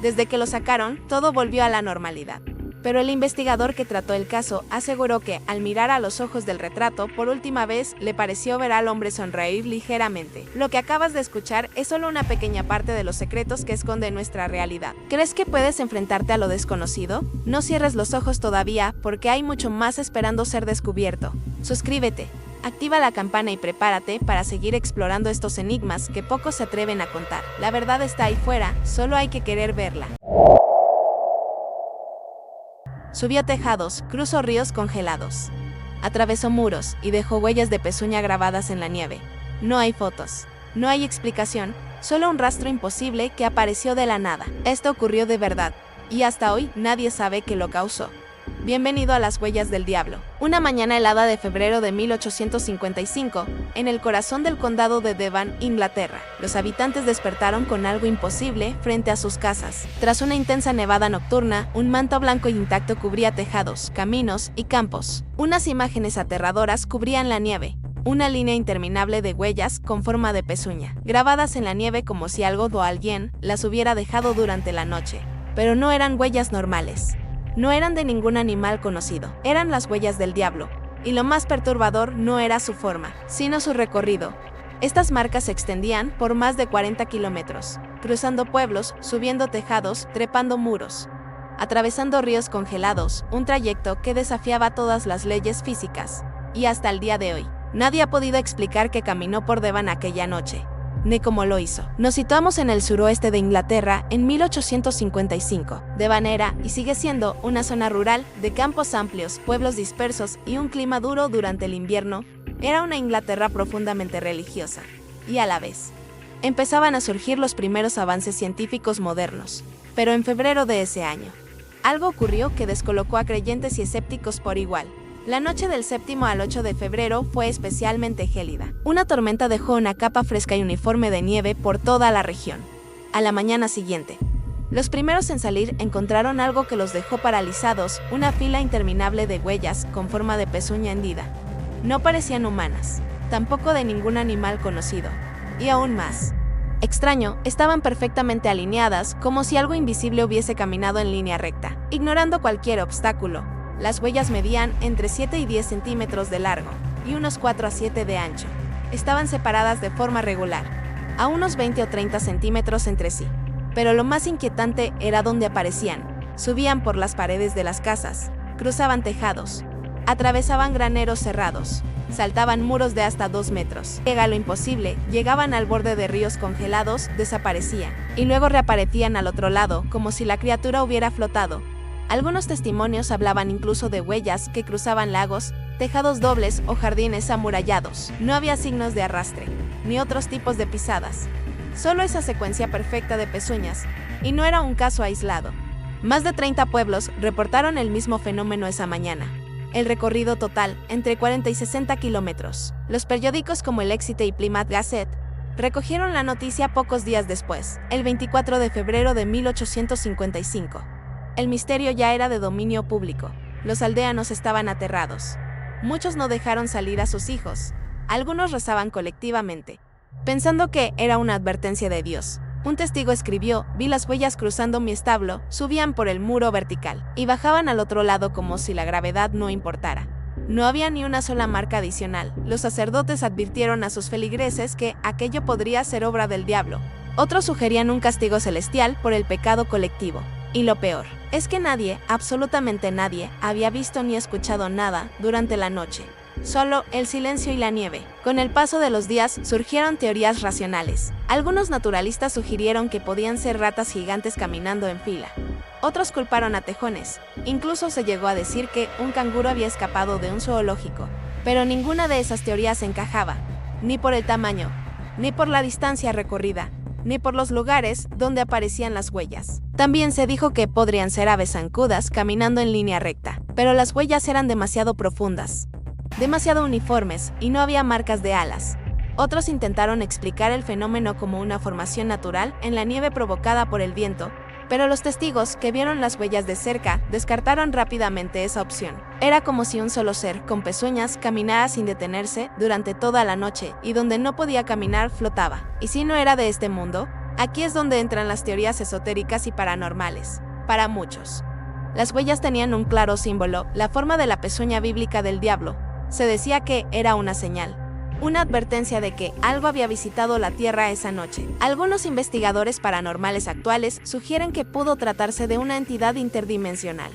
Desde que lo sacaron, todo volvió a la normalidad. Pero el investigador que trató el caso aseguró que, al mirar a los ojos del retrato por última vez, le pareció ver al hombre sonreír ligeramente. Lo que acabas de escuchar es solo una pequeña parte de los secretos que esconde nuestra realidad. ¿Crees que puedes enfrentarte a lo desconocido? No cierres los ojos todavía, porque hay mucho más esperando ser descubierto. Suscríbete, activa la campana y prepárate para seguir explorando estos enigmas que pocos se atreven a contar. La verdad está ahí fuera, solo hay que querer verla. Subió tejados, cruzó ríos congelados, atravesó muros y dejó huellas de pezuña grabadas en la nieve. No hay fotos, no hay explicación, solo un rastro imposible que apareció de la nada. Esto ocurrió de verdad, y hasta hoy nadie sabe qué lo causó. Bienvenido a las huellas del diablo. Una mañana helada de febrero de 1855, en el corazón del condado de Devon, Inglaterra, los habitantes despertaron con algo imposible frente a sus casas. Tras una intensa nevada nocturna, un manto blanco intacto cubría tejados, caminos y campos. Unas imágenes aterradoras cubrían la nieve. Una línea interminable de huellas con forma de pezuña, grabadas en la nieve como si algo o alguien las hubiera dejado durante la noche. Pero no eran huellas normales. No eran de ningún animal conocido, eran las huellas del diablo, y lo más perturbador no era su forma, sino su recorrido. Estas marcas se extendían por más de 40 kilómetros, cruzando pueblos, subiendo tejados, trepando muros, atravesando ríos congelados, un trayecto que desafiaba todas las leyes físicas, y hasta el día de hoy, nadie ha podido explicar que caminó por Devon aquella noche, ni cómo lo hizo. Nos situamos en el suroeste de Inglaterra en 1855. Devon era, y sigue siendo, una zona rural, de campos amplios, pueblos dispersos y un clima duro durante el invierno. Era una Inglaterra profundamente religiosa. Y a la vez, empezaban a surgir los primeros avances científicos modernos. Pero en febrero de ese año, algo ocurrió que descolocó a creyentes y escépticos por igual. La noche del 7 al 8 de febrero fue especialmente gélida. Una tormenta dejó una capa fresca y uniforme de nieve por toda la región. A la mañana siguiente, los primeros en salir encontraron algo que los dejó paralizados, una fila interminable de huellas con forma de pezuña hendida. No parecían humanas, tampoco de ningún animal conocido. Y aún más extraño, estaban perfectamente alineadas, como si algo invisible hubiese caminado en línea recta, ignorando cualquier obstáculo. Las huellas medían entre 7 y 10 centímetros de largo y unos 4 a 7 de ancho. Estaban separadas de forma regular, a unos 20 o 30 centímetros entre sí. Pero lo más inquietante era dónde aparecían. Subían por las paredes de las casas, cruzaban tejados, atravesaban graneros cerrados, saltaban muros de hasta 2 metros. Llega lo imposible, llegaban al borde de ríos congelados, desaparecían, y luego reaparecían al otro lado, como si la criatura hubiera flotado. Algunos testimonios hablaban incluso de huellas que cruzaban lagos, tejados dobles o jardines amurallados. No había signos de arrastre, ni otros tipos de pisadas. Solo esa secuencia perfecta de pezuñas, y no era un caso aislado. Más de 30 pueblos reportaron el mismo fenómeno esa mañana. El recorrido total, entre 40 y 60 kilómetros. Los periódicos como el Exeter y Plymouth Gazette recogieron la noticia pocos días después, el 24 de febrero de 1855. El misterio ya era de dominio público. Los aldeanos estaban aterrados. Muchos no dejaron salir a sus hijos. Algunos rezaban colectivamente, pensando que era una advertencia de Dios. Un testigo escribió: vi las huellas cruzando mi establo, subían por el muro vertical y bajaban al otro lado como si la gravedad no importara. No había ni una sola marca adicional. Los sacerdotes advirtieron a sus feligreses que aquello podría ser obra del diablo. Otros sugerían un castigo celestial por el pecado colectivo. Y lo peor es que nadie, absolutamente nadie, había visto ni escuchado nada durante la noche. Solo el silencio y la nieve. Con el paso de los días surgieron teorías racionales. Algunos naturalistas sugirieron que podían ser ratas gigantes caminando en fila. Otros culparon a tejones. Incluso se llegó a decir que un canguro había escapado de un zoológico. Pero ninguna de esas teorías encajaba, ni por el tamaño, ni por la distancia recorrida, ni por los lugares donde aparecían las huellas. También se dijo que podrían ser aves zancudas caminando en línea recta, pero las huellas eran demasiado profundas, demasiado uniformes y no había marcas de alas. Otros intentaron explicar el fenómeno como una formación natural en la nieve provocada por el viento, pero los testigos que vieron las huellas de cerca descartaron rápidamente esa opción. Era como si un solo ser con pezuñas caminara sin detenerse durante toda la noche y donde no podía caminar flotaba. ¿Y si no era de este mundo? Aquí es donde entran las teorías esotéricas y paranormales. Para muchos, las huellas tenían un claro símbolo, la forma de la pezuña bíblica del diablo. Se decía que era una señal, una advertencia de que algo había visitado la Tierra esa noche. Algunos investigadores paranormales actuales sugieren que pudo tratarse de una entidad interdimensional,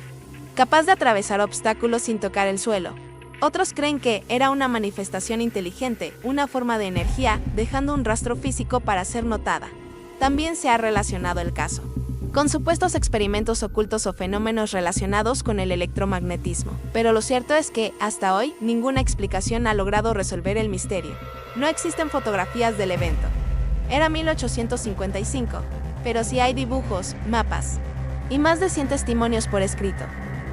capaz de atravesar obstáculos sin tocar el suelo. Otros creen que era una manifestación inteligente, una forma de energía, dejando un rastro físico para ser notada. También se ha relacionado el caso con supuestos experimentos ocultos o fenómenos relacionados con el electromagnetismo. Pero lo cierto es que, hasta hoy, ninguna explicación ha logrado resolver el misterio. No existen fotografías del evento. Era 1855, pero sí hay dibujos, mapas y más de 100 testimonios por escrito.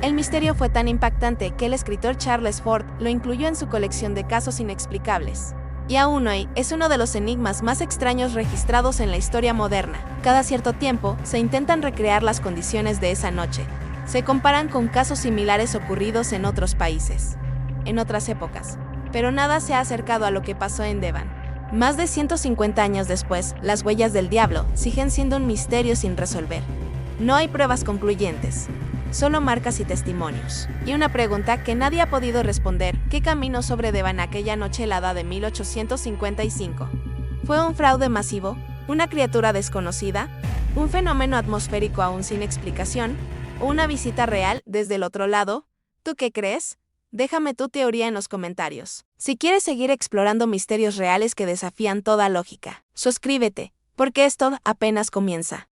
El misterio fue tan impactante que el escritor Charles Fort lo incluyó en su colección de casos inexplicables. Y aún hoy es uno de los enigmas más extraños registrados en la historia moderna. Cada cierto tiempo se intentan recrear las condiciones de esa noche. Se comparan con casos similares ocurridos en otros países, en otras épocas, pero nada se ha acercado a lo que pasó en Devon. Más de 150 años después, las huellas del diablo siguen siendo un misterio sin resolver. No hay pruebas concluyentes, solo marcas y testimonios. Y una pregunta que nadie ha podido responder: ¿qué caminó sobre Devon aquella noche helada de 1855? ¿Fue un fraude masivo? ¿Una criatura desconocida? ¿Un fenómeno atmosférico aún sin explicación? ¿O una visita real desde el otro lado? ¿Tú qué crees? Déjame tu teoría en los comentarios. Si quieres seguir explorando misterios reales que desafían toda lógica, suscríbete, porque esto apenas comienza.